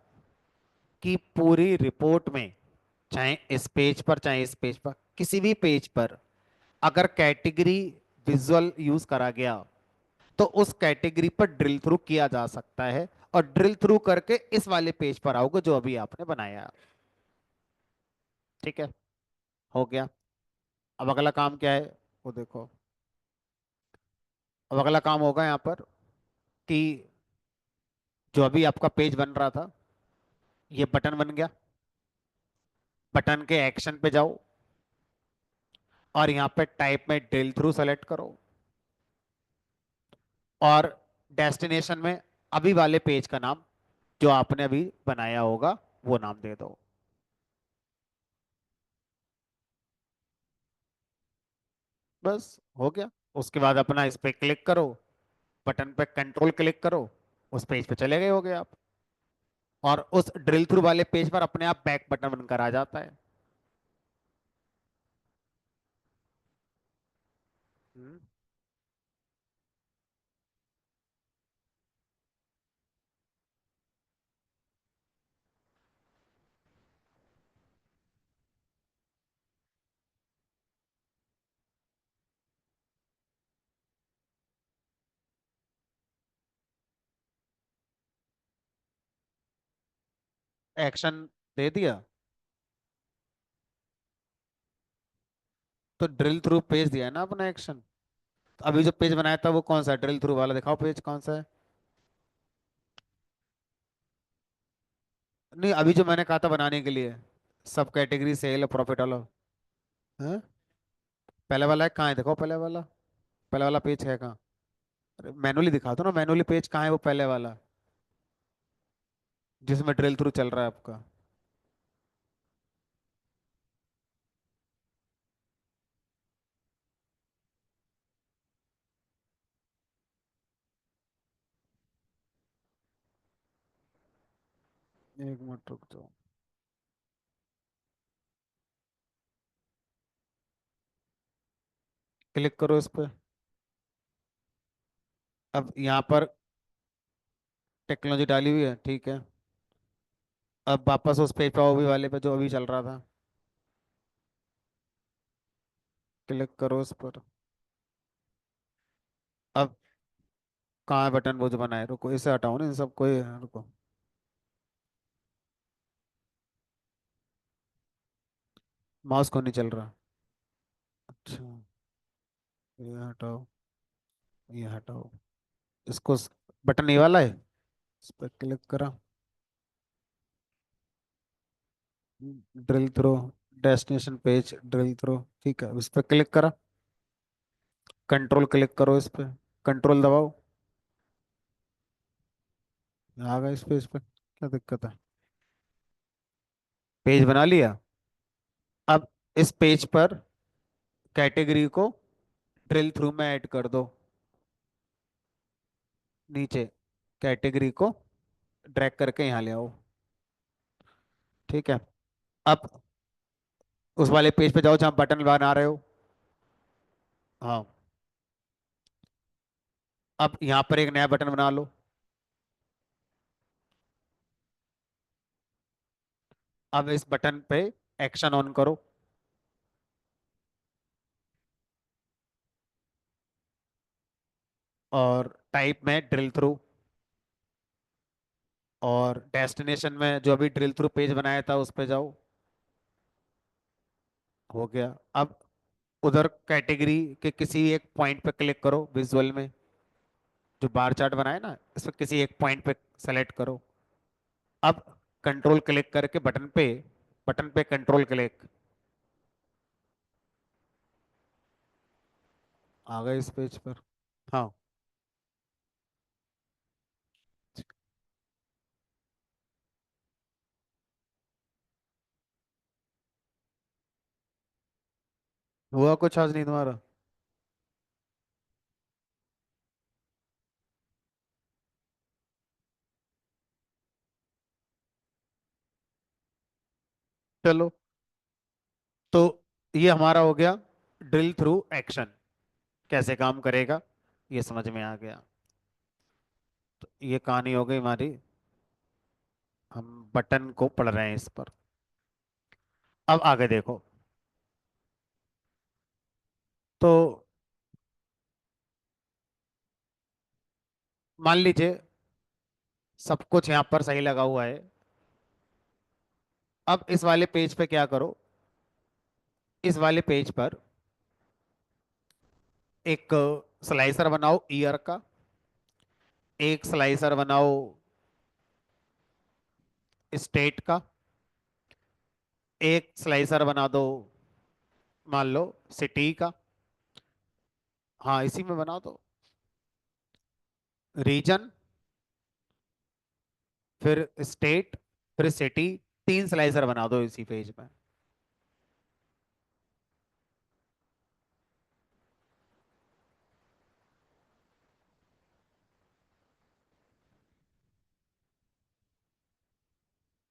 कि पूरी रिपोर्ट में, चाहे इस पेज पर चाहे इस पेज पर, किसी भी पेज पर अगर कैटेगरी विजुअल यूज करा गया, तो उस कैटेगरी पर ड्रिल थ्रू किया जा सकता है, और ड्रिल थ्रू करके इस वाले पेज पर आओगे जो अभी आपने बनाया। ठीक है, हो गया। अब अगला काम क्या है वो देखो। अब अगला काम होगा यहाँ पर कि जो अभी आपका पेज बन रहा था, ये बटन बन गया। बटन के एक्शन पे जाओ और यहाँ पे टाइप में ड्रिल थ्रू सेलेक्ट करो, और डेस्टिनेशन में अभी वाले पेज का नाम जो आपने अभी बनाया होगा वो नाम दे दो। बस हो गया। उसके बाद अपना इस पे क्लिक करो, बटन पे कंट्रोल क्लिक करो, उस पेज पे चले गए होगे आप, और उस ड्रिल थ्रू वाले पेज पर अपने आप बैक बटन बनकर आ जाता है। एक्शन दे दिया, तो ड्रिल थ्रू पेज दिया है ना अपना एक्शन। तो अभी जो पेज बनाया था वो कौन सा है? ड्रिल थ्रू वाला दिखाओ, पेज कौन सा है? नहीं, अभी जो मैंने कहा था बनाने के लिए, सब कैटेगरी सेल प्रॉफिट वाला। हाँ? पहले वाला है कहाँ है, देखो पहले वाला, पहले वाला पेज है कहाँ? अरे मैनुअली दिखा दो ना, मैनुअली पेज कहाँ है वो पहले वाला, जिसमें ड्रिल थ्रू चल रहा है आपका। एक मिनट रुक जाओ। क्लिक करो इस पे। अब यहाँ पर टेक्नोलॉजी डाली हुई है, ठीक है। अब वापस उस पेज पे आओ, भी वाले पे जो अभी चल रहा था। क्लिक करो उस पर। अब कहाँ है बटन वो जो बनाए? रुको, इसे हटाओ ना इन सबको, ये रुको। माउस को नहीं चल रहा। अच्छा, ये हटाओ, ये हटाओ। इसको बटन ये वाला है, इस पर क्लिक करा। Drill through, destination page drill through, ठीक है, इस पर क्लिक करा। कंट्रोल क्लिक करो इस पे, कंट्रोल दबाओ। आ गया इस पेज पे, क्या दिक्कत है? पेज बना लिया। अब इस पेज पर कैटेगरी को ड्रिल थ्रू में ऐड कर दो। नीचे कैटेगरी को ड्रैग करके यहाँ ले आओ, ठीक है। अब उस वाले पेज पे जाओ जहाँ बटन बना रहे हो। हाँ, अब यहाँ पर एक नया बटन बना लो। अब इस बटन पे एक्शन ऑन करो, और टाइप में ड्रिल थ्रू, और डेस्टिनेशन में जो अभी ड्रिल थ्रू पेज बनाया था उस पे जाओ। हो गया। अब उधर कैटेगरी के किसी एक पॉइंट पे क्लिक करो विजुअल में, जो बार चार्ट बनाए ना, इस पे किसी एक पॉइंट पे सेलेक्ट करो। अब कंट्रोल क्लिक करके बटन पे कंट्रोल क्लिक। आ गए इस पेज पर। हाँ, हुआ कुछ आज नहीं तुम्हारा? चलो, तो ये हमारा हो गया ड्रिल थ्रू एक्शन, कैसे काम करेगा ये समझ में आ गया। तो ये कहानी हो गई हमारी, हम बटन को पढ़ रहे हैं इस पर। अब आगे देखो। तो मान लीजिए सब कुछ यहाँ पर सही लगा हुआ है। अब इस वाले पेज पे क्या करो, इस वाले पेज पर एक स्लाइसर बनाओ ईयर का, एक स्लाइसर बनाओ स्टेट का, एक स्लाइसर बना दो मान लो सिटी का। हाँ, इसी में बना दो। रीजन, फिर स्टेट, फिर सिटी, तीन स्लाइसर बना दो इसी पेज में।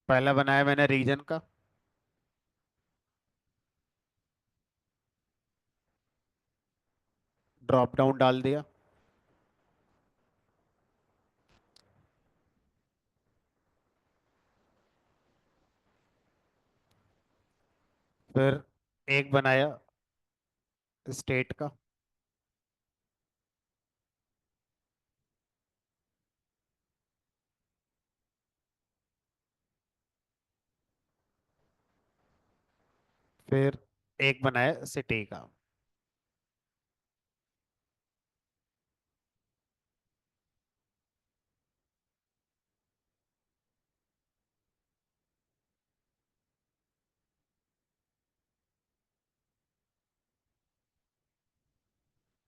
पहला बनाया मैंने रीजन का, ड्रॉप डाउन डाल दिया। फिर एक बनाया स्टेट का, फिर एक बनाया सिटी का।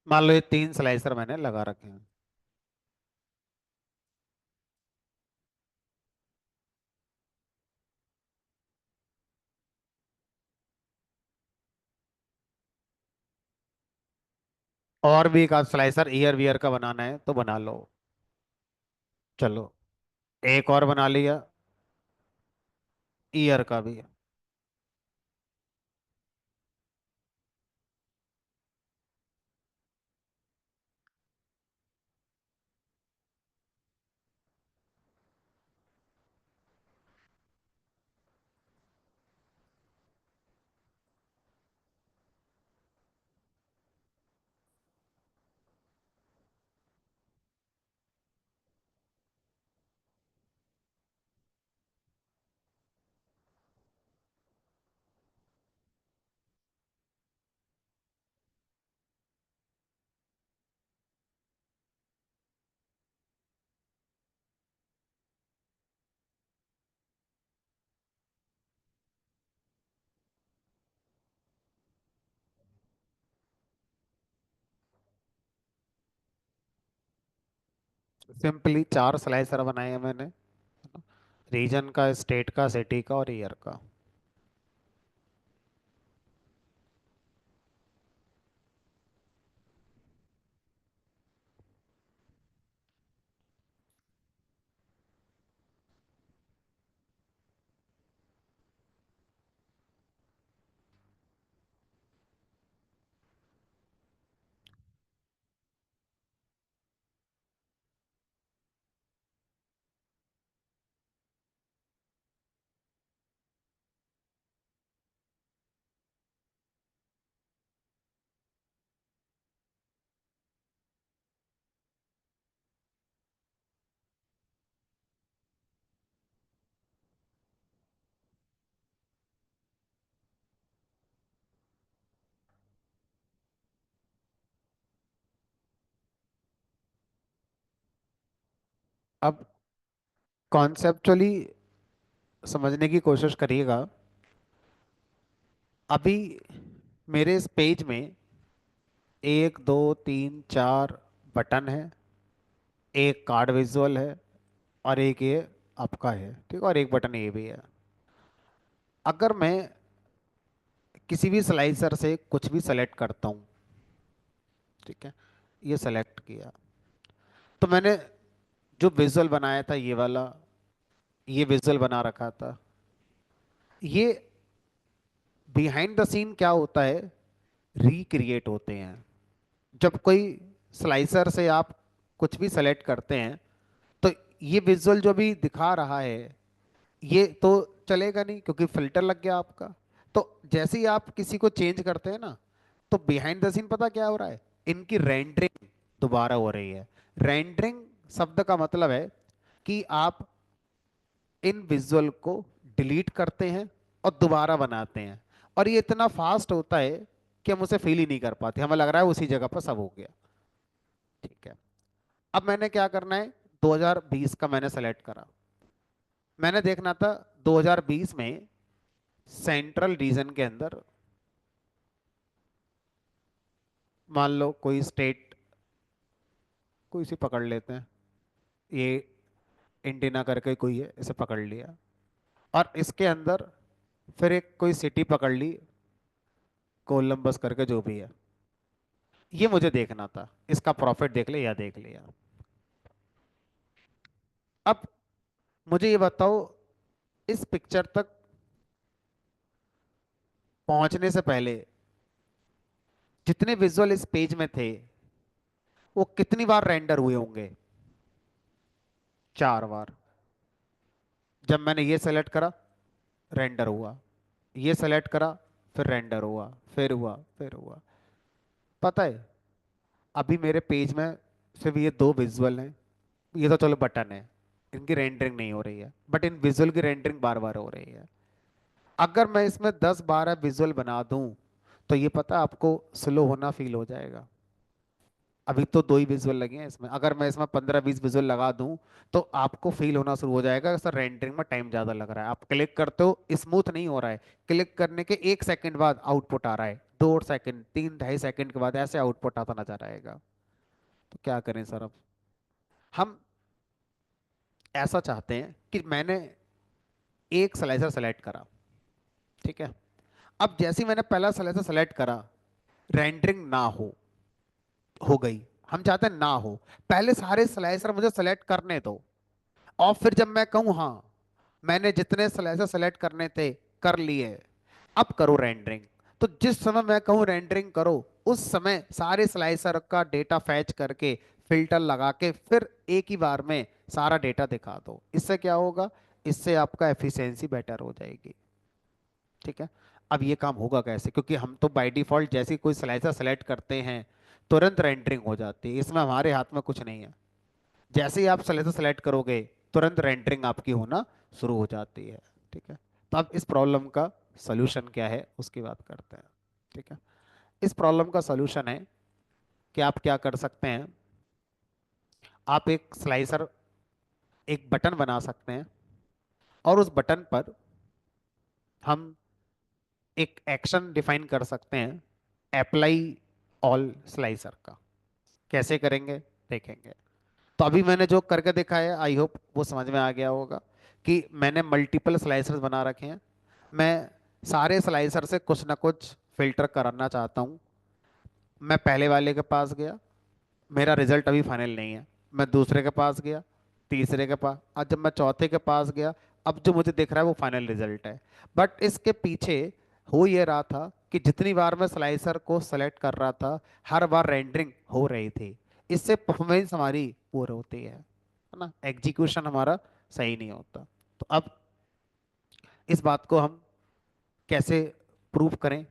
मान लो ये तीन स्लाइसर मैंने लगा रखे हैं। और भी एक आध स्लाइसर ईयर वियर का बनाना है तो बना लो। चलो, एक और बना लिया। ईयर का भी। सिंपली 4 स्लाइसर बनाए हैं मैंने, रीजन का, स्टेट का, सिटी का और ईयर का। अब कॉन्सेप्चुअली समझने की कोशिश करिएगा। अभी मेरे इस पेज में 1 2 3 4 बटन है, एक कार्ड विजुअल है, और एक ये आपका है, ठीक है, और एक बटन ये भी है। अगर मैं किसी भी स्लाइसर से कुछ भी सेलेक्ट करता हूँ, ठीक है, ये सेलेक्ट किया, तो मैंने जो विजुअल बनाया था ये वाला, ये विजुअल बना रखा था, ये बिहाइंड द सीन क्या होता है, रिक्रिएट होते हैं। जब कोई स्लाइसर से आप कुछ भी सेलेक्ट करते हैं, तो ये विजुअल जो भी दिखा रहा है ये तो चलेगा नहीं, क्योंकि फिल्टर लग गया आपका। तो जैसे ही आप किसी को चेंज करते हैं ना, तो बिहाइंड द सीन पता क्या हो रहा है, इनकी रेंडरिंग दोबारा हो रही है। रेंडरिंग शब्द का मतलब है कि आप इन विजुअल को डिलीट करते हैं और दोबारा बनाते हैं, और ये इतना फास्ट होता है कि हम उसे फील ही नहीं कर पाते, हमें लग रहा है उसी जगह पर सब हो गया। ठीक है, अब मैंने क्या करना है, 2020 का मैंने सेलेक्ट करा। मैंने देखना था 2020 में सेंट्रल रीजन के अंदर, मान लो कोई स्टेट कोई सी पकड़ लेते हैं, ये इंडिना करके कोई है, इसे पकड़ लिया, और इसके अंदर फिर एक कोई सिटी पकड़ ली, कोलंबस करके जो भी है। ये मुझे देखना था, इसका प्रॉफिट देख ले या देख लिया। अब मुझे ये बताओ, इस पिक्चर तक पहुंचने से पहले जितने विजुअल इस पेज में थे वो कितनी बार रेंडर हुए होंगे? 4 बार। जब मैंने ये सेलेक्ट करा, रेंडर हुआ, ये सेलेक्ट करा, फिर रेंडर हुआ, फिर हुआ, फिर हुआ। पता है, अभी मेरे पेज में सिर्फ ये 2 विजुअल हैं, ये तो चलो बटन है, इनकी रेंडरिंग नहीं हो रही है, बट इन विजुअल की रेंडरिंग बार बार हो रही है। अगर मैं इसमें 10 12 विजुअल बना दूं, तो ये पता है आपको स्लो होना फील हो जाएगा। अभी तो 2 ही विजुअल लगे हैं इसमें, अगर मैं इसमें 15 20 विजुअल लगा दूं, तो आपको फील होना शुरू हो जाएगा सर रेंडरिंग में टाइम ज्यादा लग रहा है। आप क्लिक करते हो, स्मूथ नहीं हो रहा है, क्लिक करने के 1 सेकंड बाद आउटपुट आ रहा है, 2 सेकंड, 3 2.5 सेकंड के बाद ऐसे आउटपुट आता नजर आएगा। तो क्या करें सर अब? हम ऐसा चाहते हैं कि मैंने एक स्लाइसर सेलेक्ट करा, ठीक है, अब जैसे ही मैंने पहला स्लाइसर सेलेक्ट करा, रेंडरिंग ना हो गई, हम चाहते हैं ना हो, पहले सारे स्लाइसर मुझे सेलेक्ट करने दो, और फिर जब मैं कहूँ हाँ, मैंने जितने स्लाइसर सेलेक्ट करने थे कर लिए, अब करो रेंडरिंग। तो जिस समय मैं कहूँ रेंडरिंग करो, उस समय सारे स्लाइसर का डेटा फैच करके फिल्टर लगा के फिर एक ही बार में सारा डेटा दिखा दो। इससे क्या होगा, इससे आपका एफिशिएंसी बेटर हो जाएगी। ठीक है। अब ये काम होगा कैसे, क्योंकि हम तो बाय डिफॉल्ट जैसे ही कोई स्लाइसर सेलेक्ट करते हैं तुरंत रेंडरिंग हो जाती है, इसमें हमारे हाथ में कुछ नहीं है। जैसे ही आप स्लाइसर सेलेक्ट करोगे तुरंत रेंडरिंग आपकी होना शुरू हो जाती है। ठीक है। तो अब इस प्रॉब्लम का सलूशन क्या है उसकी बात करते हैं। ठीक है। इस प्रॉब्लम का सलूशन है कि आप क्या कर सकते हैं, आप एक स्लाइसर, एक बटन बना सकते हैं, और उस बटन पर हम एक एक्शन डिफाइन कर सकते हैं, अप्लाई ऑल स्लाइसर का। कैसे करेंगे देखेंगे। तो अभी मैंने जो करके दिखाया, आई होप वो समझ में आ गया होगा कि मैंने मल्टीपल स्लाइसर्स बना रखे हैं। मैं सारे स्लाइसर से कुछ ना कुछ फिल्टर कराना चाहता हूँ। मैं पहले वाले के पास गया, मेरा रिजल्ट अभी फाइनल नहीं है। मैं दूसरे के पास गया, तीसरे के पास, आज जब मैं चौथे के पास गया, अब जो मुझे दिख रहा है वो फाइनल रिजल्ट है। बट इसके पीछे हो ये रहा था कि जितनी बार मैं स्लाइसर को सेलेक्ट कर रहा था हर बार रेंडरिंग हो रही थी। इससे परफॉर्मेंस हमारी पोर होती है ना, एग्जीक्यूशन हमारा सही नहीं होता। तो अब इस बात को हम कैसे प्रूव करें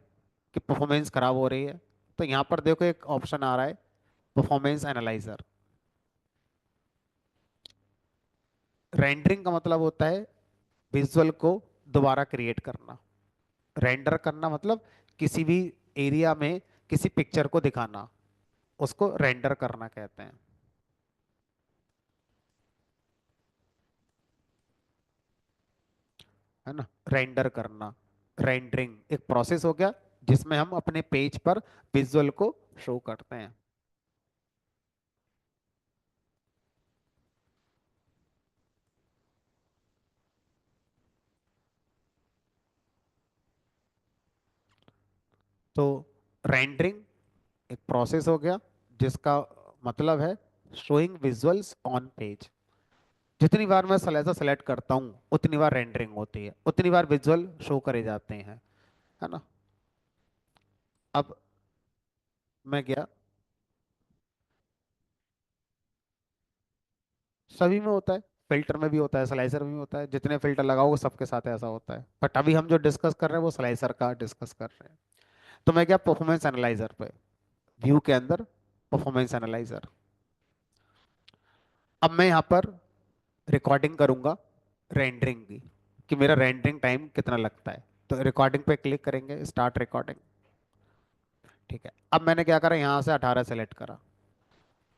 कि परफॉर्मेंस खराब हो रही है। तो यहाँ पर देखो एक ऑप्शन आ रहा है, परफॉर्मेंस एनालाइजर। रेंडरिंग का मतलब होता है विजुअल को दोबारा क्रिएट करना। रेंडर करना मतलब किसी भी एरिया में किसी पिक्चर को दिखाना, उसको रेंडर करना कहते हैं। है ना, रेंडर करना। रेंडरिंग एक प्रोसेस हो गया जिसमें हम अपने पेज पर विजुअल को शो करते हैं। तो रेंडरिंग एक प्रोसेस हो गया जिसका मतलब है शोइंग विजुअल्स ऑन पेज। जितनी बार मैं स्लाइसर सेलेक्ट करता हूँ उतनी बार रेंडरिंग होती है, उतनी बार विजुअल शो करे जाते हैं। है ना। अब मैं गया, सभी में होता है, फिल्टर में भी होता है, स्लाइसर में भी होता है, जितने फिल्टर लगाओगे सबके साथ ऐसा होता है। बट अभी हम जो डिस्कस कर रहे हैं वो स्लाइसर का डिस्कस कर रहे हैं। तो मैं क्या, परफॉर्मेंस एनालाइजर पे, व्यू के अंदर परफॉर्मेंस एनालाइजर। अब मैं यहाँ पर रिकॉर्डिंग करूंगा रेंडरिंग की, कि मेरा रेंडरिंग टाइम कितना लगता है। तो रिकॉर्डिंग पे क्लिक करेंगे, स्टार्ट रिकॉर्डिंग। ठीक है। अब मैंने क्या करा, यहाँ से 18 सेलेक्ट करा।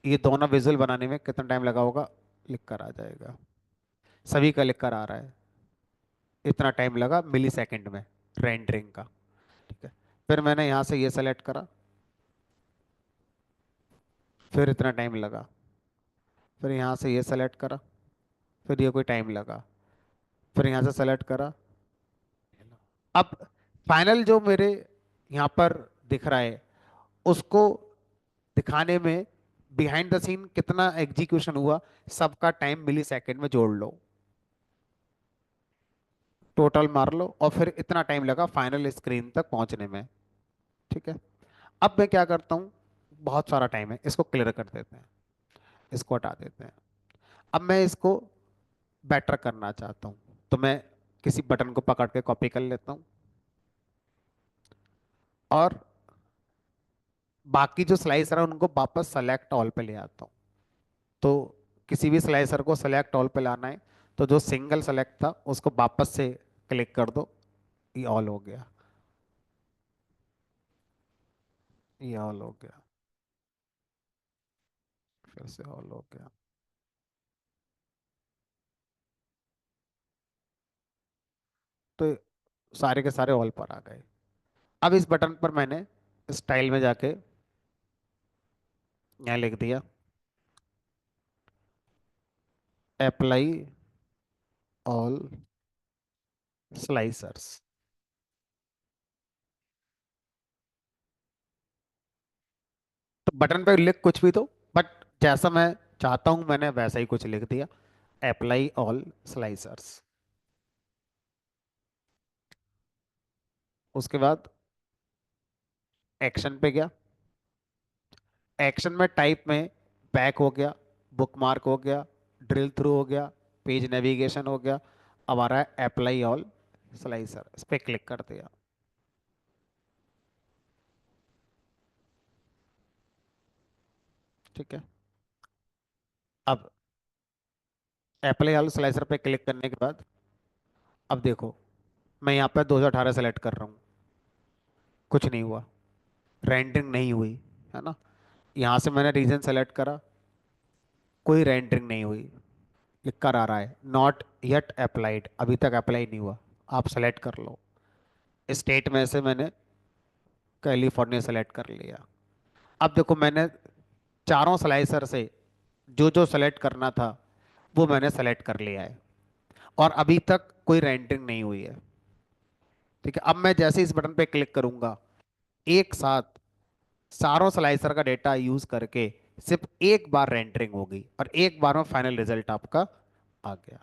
ये दोनों विजुअल बनाने में कितना टाइम लगा होगा लिख कर आ जाएगा, सभी का लिख कर आ रहा है। इतना टाइम लगा मिली सेकेंड में रेंडरिंग का। ठीक है। फिर मैंने यहाँ से ये सेलेक्ट करा, फिर इतना टाइम लगा। फिर यहाँ से ये सेलेक्ट करा, फिर ये कोई टाइम लगा। फिर यहाँ से सेलेक्ट करा। अब फाइनल जो मेरे यहाँ पर दिख रहा है उसको दिखाने में बिहाइंड द सीन कितना एग्जीक्यूशन हुआ, सबका टाइम मिली सेकेंड में जोड़ लो, टोटल मार लो, और फिर इतना टाइम लगा फाइनल स्क्रीन तक पहुंचने में। ठीक है। अब मैं क्या करता हूँ, बहुत सारा टाइम है, इसको क्लियर कर देते हैं, इसको हटा देते हैं। अब मैं इसको बेटर करना चाहता हूँ, तो मैं किसी बटन को पकड़ के कॉपी कर लेता हूँ, और बाकी जो स्लाइसर है उनको वापस सेलेक्ट ऑल पे ले आता हूँ। तो किसी भी स्लाइसर को सेलेक्ट ऑल पे लाना है, तो जो सिंगल सेलेक्ट था उसको वापस से क्लिक कर दो, ये ऑल हो गया, ये ऑल हो गया, फिर से ऑल हो गया। तो सारे के सारे ऑल पर आ गए। अब इस बटन पर मैंने स्टाइल में जाके यहाँ लिख दिया, अप्लाई ऑल स्लाइसर्स। तो बटन पे लिख कुछ भी दो, बट जैसा मैं चाहता हूं मैंने वैसा ही कुछ लिख दिया, अप्लाई ऑल स्लाइसर्स। उसके बाद एक्शन पे गया। एक्शन में टाइप में बैक हो गया, बुकमार्क हो गया, ड्रिल थ्रू हो गया, पेज नेविगेशन हो गया। अब आ रहा है अप्लाई ऑल स्लाइसर, इस पे क्लिक कर दिया। ठीक है। अब अप्लाई ऑल स्लाइसर पे क्लिक करने के बाद अब देखो, मैं यहाँ पे 2018 सेलेक्ट कर रहा हूँ, कुछ नहीं हुआ, रेंडरिंग नहीं हुई, है ना। यहाँ से मैंने रीजन सेलेक्ट करा, कोई रेंडरिंग नहीं हुई, लिख कर आ रहा है नॉट येट अप्लाइड, अभी तक अप्लाई नहीं हुआ। आप सेलेक्ट कर लो। स्टेट में से मैंने कैलिफोर्निया सेलेक्ट कर लिया। अब देखो, मैंने चारों स्लाइसर से जो जो सेलेक्ट करना था वो मैंने सेलेक्ट कर लिया है, और अभी तक कोई रेंडरिंग नहीं हुई है। ठीक है। अब मैं जैसे इस बटन पे क्लिक करूंगा, एक साथ सारों स्लाइसर का डेटा यूज करके सिर्फ एक बार रेंडरिंग होगी, और एक बार में फाइनल रिजल्ट आपका आ गया,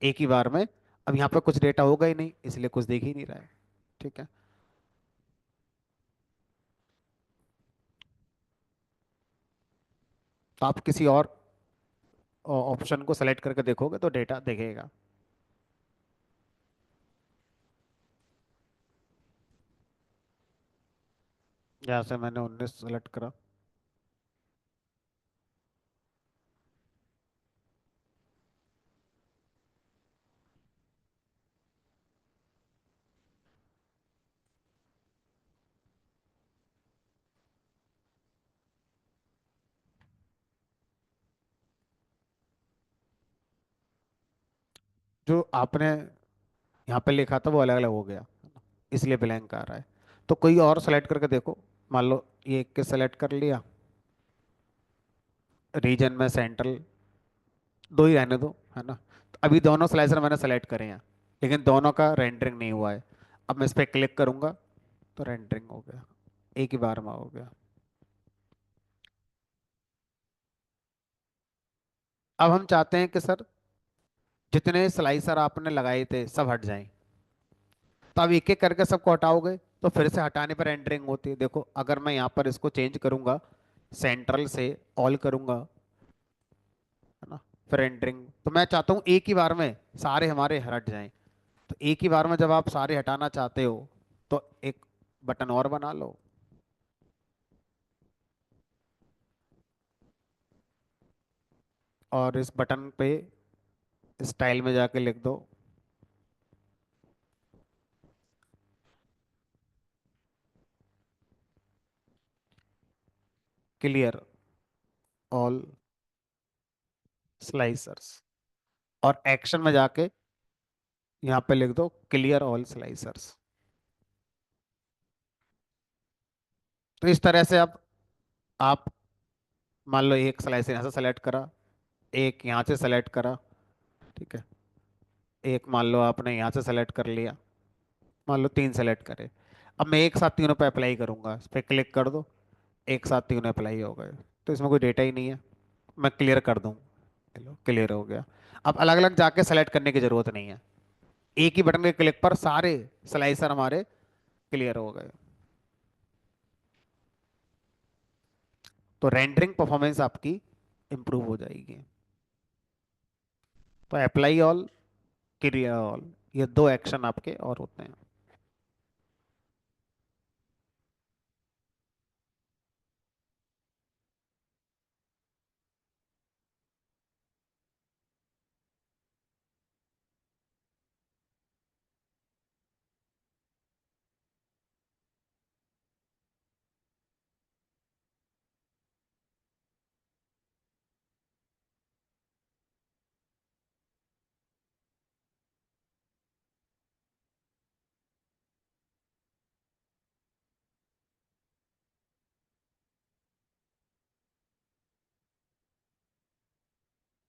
एक ही बार में। अब यहाँ पे कुछ डेटा होगा ही नहीं, इसलिए कुछ देख ही नहीं रहा है। ठीक है। तो आप किसी और ऑप्शन को सेलेक्ट करके देखोगे तो डेटा दिखेगा। यहाँ से मैंने 19 सेलेक्ट करा। जो आपने यहाँ पे लिखा था वो अलग अलग हो गया, इसलिए ब्लैंक आ रहा है। तो कोई और सेलेक्ट करके देखो। मान लो ये एक के सेलेक्ट कर लिया, रीजन में सेंट्रल, दो ही रहने दो, है ना। तो अभी दोनों स्लाइसर मैंने सेलेक्ट करे हैं, लेकिन दोनों का रेंडरिंग नहीं हुआ है। अब मैं इस पर क्लिक करूंगा तो रेंडरिंग हो गया, एक ही बार में हो गया। अब हम चाहते हैं कि सर जितने स्लाइसर आपने लगाए थे सब हट जाएं। तो अब एक एक करके सबको हटाओगे तो फिर से हटाने पर रेंडरिंग होती है। देखो, अगर मैं यहाँ पर इसको चेंज करूंगा, सेंट्रल से ऑल करूंगा, है ना, फिर रेंडरिंग, तो मैं चाहता हूँ एक ही बार में सारे हमारे हट जाएं। तो एक ही बार में जब आप सारे हटाना चाहते हो तो एक बटन और बना लो, और इस बटन पे स्टाइल में जाके लिख दो क्लियर ऑल स्लाइसर्स, और एक्शन में जाके यहाँ पे लिख दो क्लियर ऑल स्लाइसर्स। तो इस तरह से अब आप मान लो एक स्लाइसर यहाँ से सेलेक्ट करा, एक यहाँ से सेलेक्ट करा, ठीक है, एक मान लो आपने यहाँ से सेलेक्ट कर लिया, मान लो तीन सेलेक्ट करे। अब मैं एक साथ तीनों पे अप्लाई करूंगा, इस पर क्लिक कर दो, एक साथ तीनों अप्लाई हो गए। तो इसमें कोई डेटा ही नहीं है, मैं क्लियर कर दूं, चलो क्लियर हो गया। अब अलग अलग जाके सेलेक्ट करने की जरूरत नहीं है, एक ही बटन के क्लिक पर सारे स्लाइसर हमारे क्लियर हो गए। तो रेंडरिंग परफॉर्मेंस आपकी इंप्रूव हो जाएगी। तो अप्लाई ऑल, क्लियर ऑल, ये दो एक्शन आपके और होते हैं।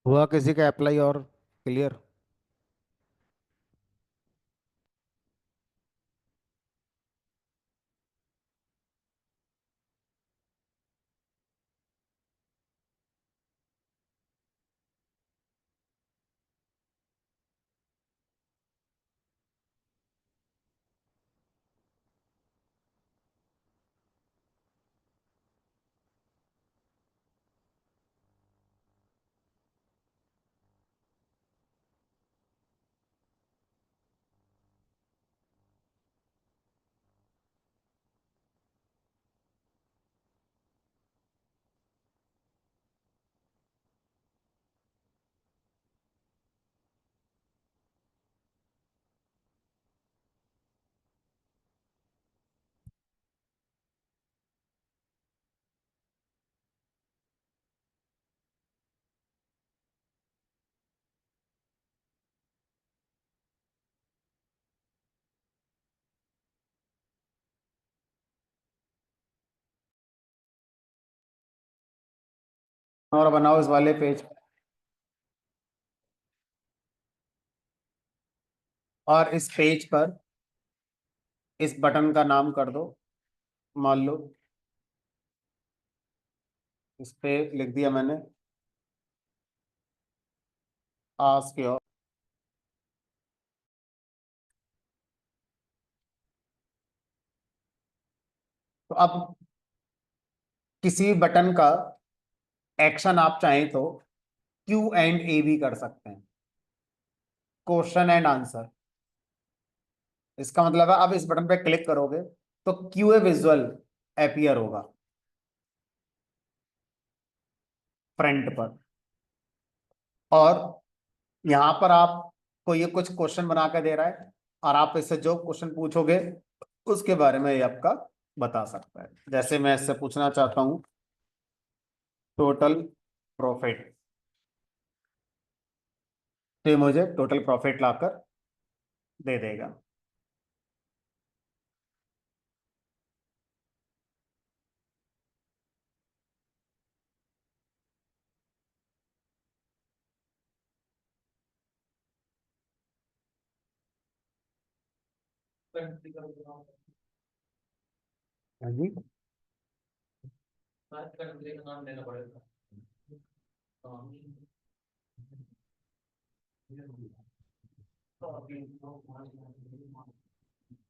हुआ किसी का अप्लाई और क्लियर? और बनाओ इस वाले पेज, और इस पेज पर इस बटन का नाम कर दो, मान लो इस पे लिख दिया मैंने आस्क योर। तो अब किसी भी बटन का एक्शन आप चाहें तो Q&A भी कर सकते हैं, क्वेश्चन एंड आंसर। इसका मतलब है अब इस बटन पे क्लिक करोगे तो क्यूए विजुअल अपीयर होगा फ्रंट पर, और यहां पर आपको ये कुछ क्वेश्चन बना कर दे रहा है, और आप इससे जो क्वेश्चन पूछोगे उसके बारे में ये आपका बता सकता है। जैसे मैं इससे पूछना चाहता हूं टोटल प्रॉफिट, तो ये मुझे टोटल प्रॉफिट लाकर दे देगा। हाँ जी।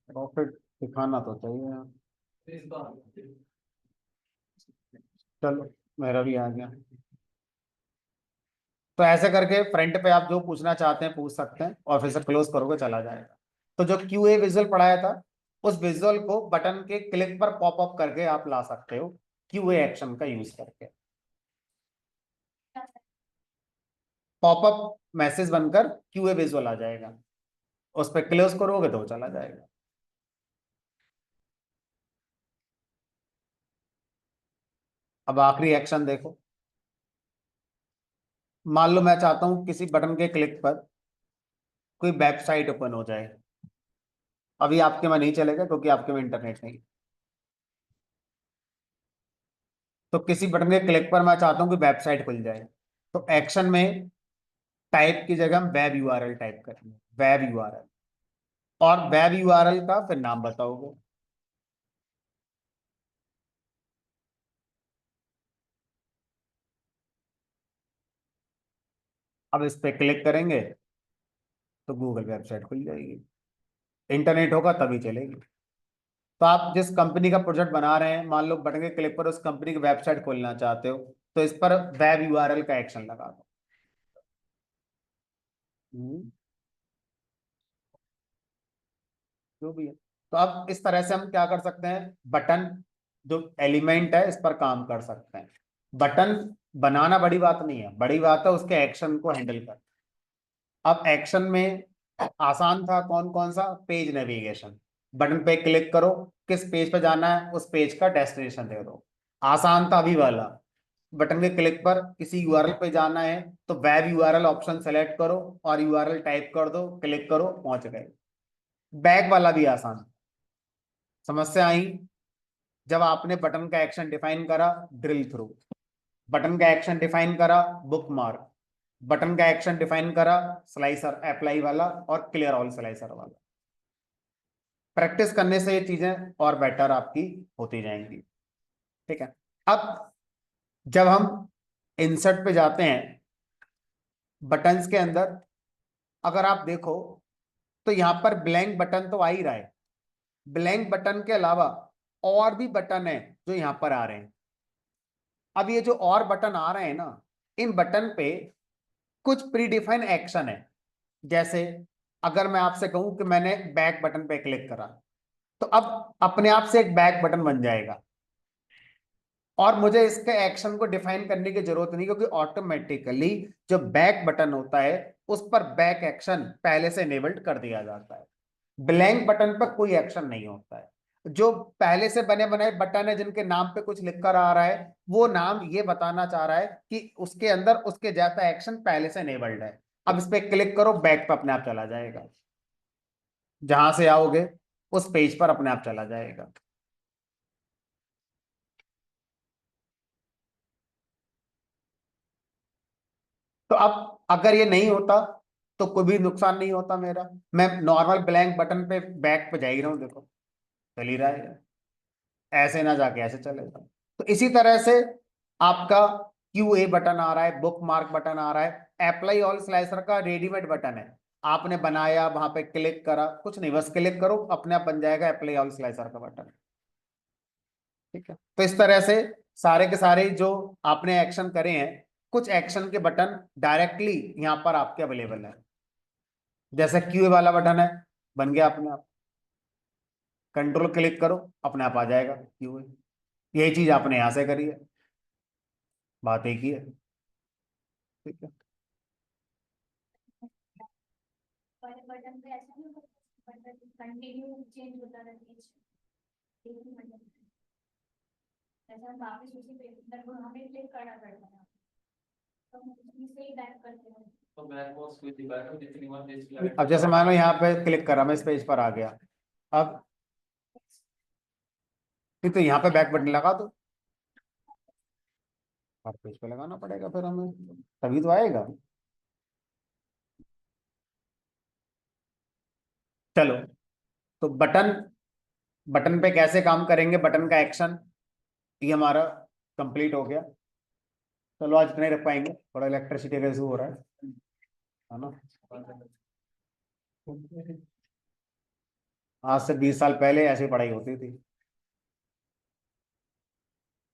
प्रॉफिट दिखाना तो चाहिए। चलो, मेरा भी आ गया। तो ऐसे करके फ्रंट पे आप जो पूछना चाहते हैं पूछ सकते हैं, और फिर से क्लोज करोगे चला जाएगा। तो जो क्यूए विजुअल पढ़ाया था, उस विजुअल को बटन के क्लिक पर पॉप अप करके आप ला सकते हो क्यूए एक्शन का यूज करके। पॉपअप मैसेज बनकर क्यूए विजुअल आ जाएगा, उस पर क्लोज करोगे तो वो चला जाएगा। अब आखिरी एक्शन देखो। मान लो मैं चाहता हूं किसी बटन के क्लिक पर कोई वेबसाइट ओपन हो जाए। अभी आपके में नहीं चलेगा क्योंकि आपके में इंटरनेट नहीं। तो किसी बटन के क्लिक पर मैं चाहता हूं कि वेबसाइट खुल जाए, तो एक्शन में टाइप की जगह हम वेब यूआरएल टाइप करेंगे, वेब यूआरएल, और वेब यूआरएल का फिर नाम बताओगे। अब इस पे क्लिक करेंगे तो गूगल वेबसाइट खुल जाएगी, इंटरनेट होगा तभी चलेगी। तो आप जिस कंपनी का प्रोजेक्ट बना रहे हैं, मान लो बटन के क्लिक पर उस कंपनी की वेबसाइट खोलना चाहते हो, तो इस पर वेब यूआरएल का एक्शन लगा दो। हम्म, जो भी है। तो अब इस तरह से हम क्या कर सकते हैं, बटन जो एलिमेंट है इस पर काम कर सकते हैं। बटन बनाना बड़ी बात नहीं है, बड़ी बात है उसके एक्शन को हैंडल कर। अब एक्शन में आसान था कौन कौन सा, पेज नेविगेशन, बटन पे क्लिक करो, किस पेज पे जाना है उस पेज का डेस्टिनेशन दे दो। आसान था अभी वाला, बटन के क्लिक पर किसी यूआरएल पे जाना है तो वेब यूआरएल ऑप्शन सेलेक्ट करो और यूआरएल टाइप कर दो, क्लिक करो, पहुंच गए। बैक वाला भी आसान। समस्या आई जब आपने बटन का एक्शन डिफाइन करा, ड्रिल थ्रू, बटन का एक्शन डिफाइन करा, बुक मार्क, बटन का एक्शन डिफाइन करा, स्लाइसर अप्लाई वाला और क्लियर ऑल स्लाइसर वाला। प्रैक्टिस करने से ये चीजें और बेटर आपकी होती जाएंगी। ठीक है। अब जब हम इंसर्ट पे जाते हैं बटन्स के अंदर, अगर आप देखो तो यहां पर ब्लैंक बटन तो आ ही रहा है, ब्लैंक बटन के अलावा और भी बटन है जो यहां पर आ रहे हैं। अब ये जो और बटन आ रहे हैं ना, इन बटन पे कुछ प्री डिफाइन एक्शन है। जैसे अगर मैं आपसे कहूं कि मैंने बैक बटन पे क्लिक करा, तो अब अपने आप से एक बैक बटन बन जाएगा, और मुझे इसके एक्शन को डिफाइन करने की जरूरत नहीं, क्योंकि ऑटोमेटिकली जो बैक बटन होता है उस पर बैक एक्शन पहले से इनेबल्ड कर दिया जाता है। ब्लैंक बटन पर कोई एक्शन नहीं होता है। जो पहले से बने बनाए बटन है जिनके नाम पे कुछ लिखकर आ रहा है, वो नाम ये बताना चाह रहा है कि उसके अंदर उसके जैसा एक्शन पहले से इनेबल्ड है। अब इस पे क्लिक करो, बैक पे अपने आप चला जाएगा, जहां से आओगे उस पेज पर अपने आप चला जाएगा। तो अब अगर ये नहीं होता तो कोई भी नुकसान नहीं होता मेरा, मैं नॉर्मल ब्लैंक बटन पे बैक पे जा ही रहा हूँ, देखो चल ही रहा है, ऐसे ना जाके ऐसे चलेगा। तो इसी तरह से आपका QA बटन आ रहा है, बुक मार्क बटन आ रहा है, अप्लाई ऑल स्लाइसर का रेडीमेड बटन है, आपने बनाया वहां पे क्लिक करा, कुछ नहीं बस क्लिक करो अपने आप बन जाएगा अप्लाई ऑल स्लाइसर का बटन। ठीक है, तो इस तरह से सारे के सारे जो आपने एक्शन करे हैं, कुछ एक्शन के बटन डायरेक्टली यहाँ पर आपके अवेलेबल है। जैसे QA वाला बटन है, बन गया अपने आप, कंट्रोल क्लिक करो अपने आप आ जाएगा QA। यही चीज आपने यहां से करी है, बात एक ही है। ठीक है, वाले बटन पे ऐसा नहीं होता, बटन कंटिन्यू चेंज होता रहता है, एक ही बटन ऐसा हम वापस उसी पे लगभग हमें क्लिक करना पड़ता है, तो हम उसी से ही बैक करते हैं। तो बैक बॉक्स कोई दिखाया तो जितनी बार जैसे अब जैसे मान लो यहाँ पे क्लिक करा, मैं इस पेज पर आ गया, अब नहीं तो यहाँ पे बैक बटन लगा दो, हर पेज पे लगाना पड़ेगा फिर हमें, तभी तो आएगा। चलो, तो बटन, बटन पे कैसे काम करेंगे, बटन का एक्शन, ये हमारा कंप्लीट हो गया। चलो आज इतना ही रख पाएंगे, थोड़ा इलेक्ट्रिसिटी का इशू हो रहा है ना। आज से 20 साल पहले ऐसी पढ़ाई होती थी,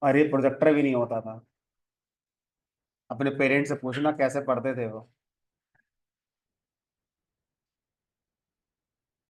और ये प्रोजेक्टर भी नहीं होता था, अपने पेरेंट्स से पूछना कैसे पढ़ते थे वो।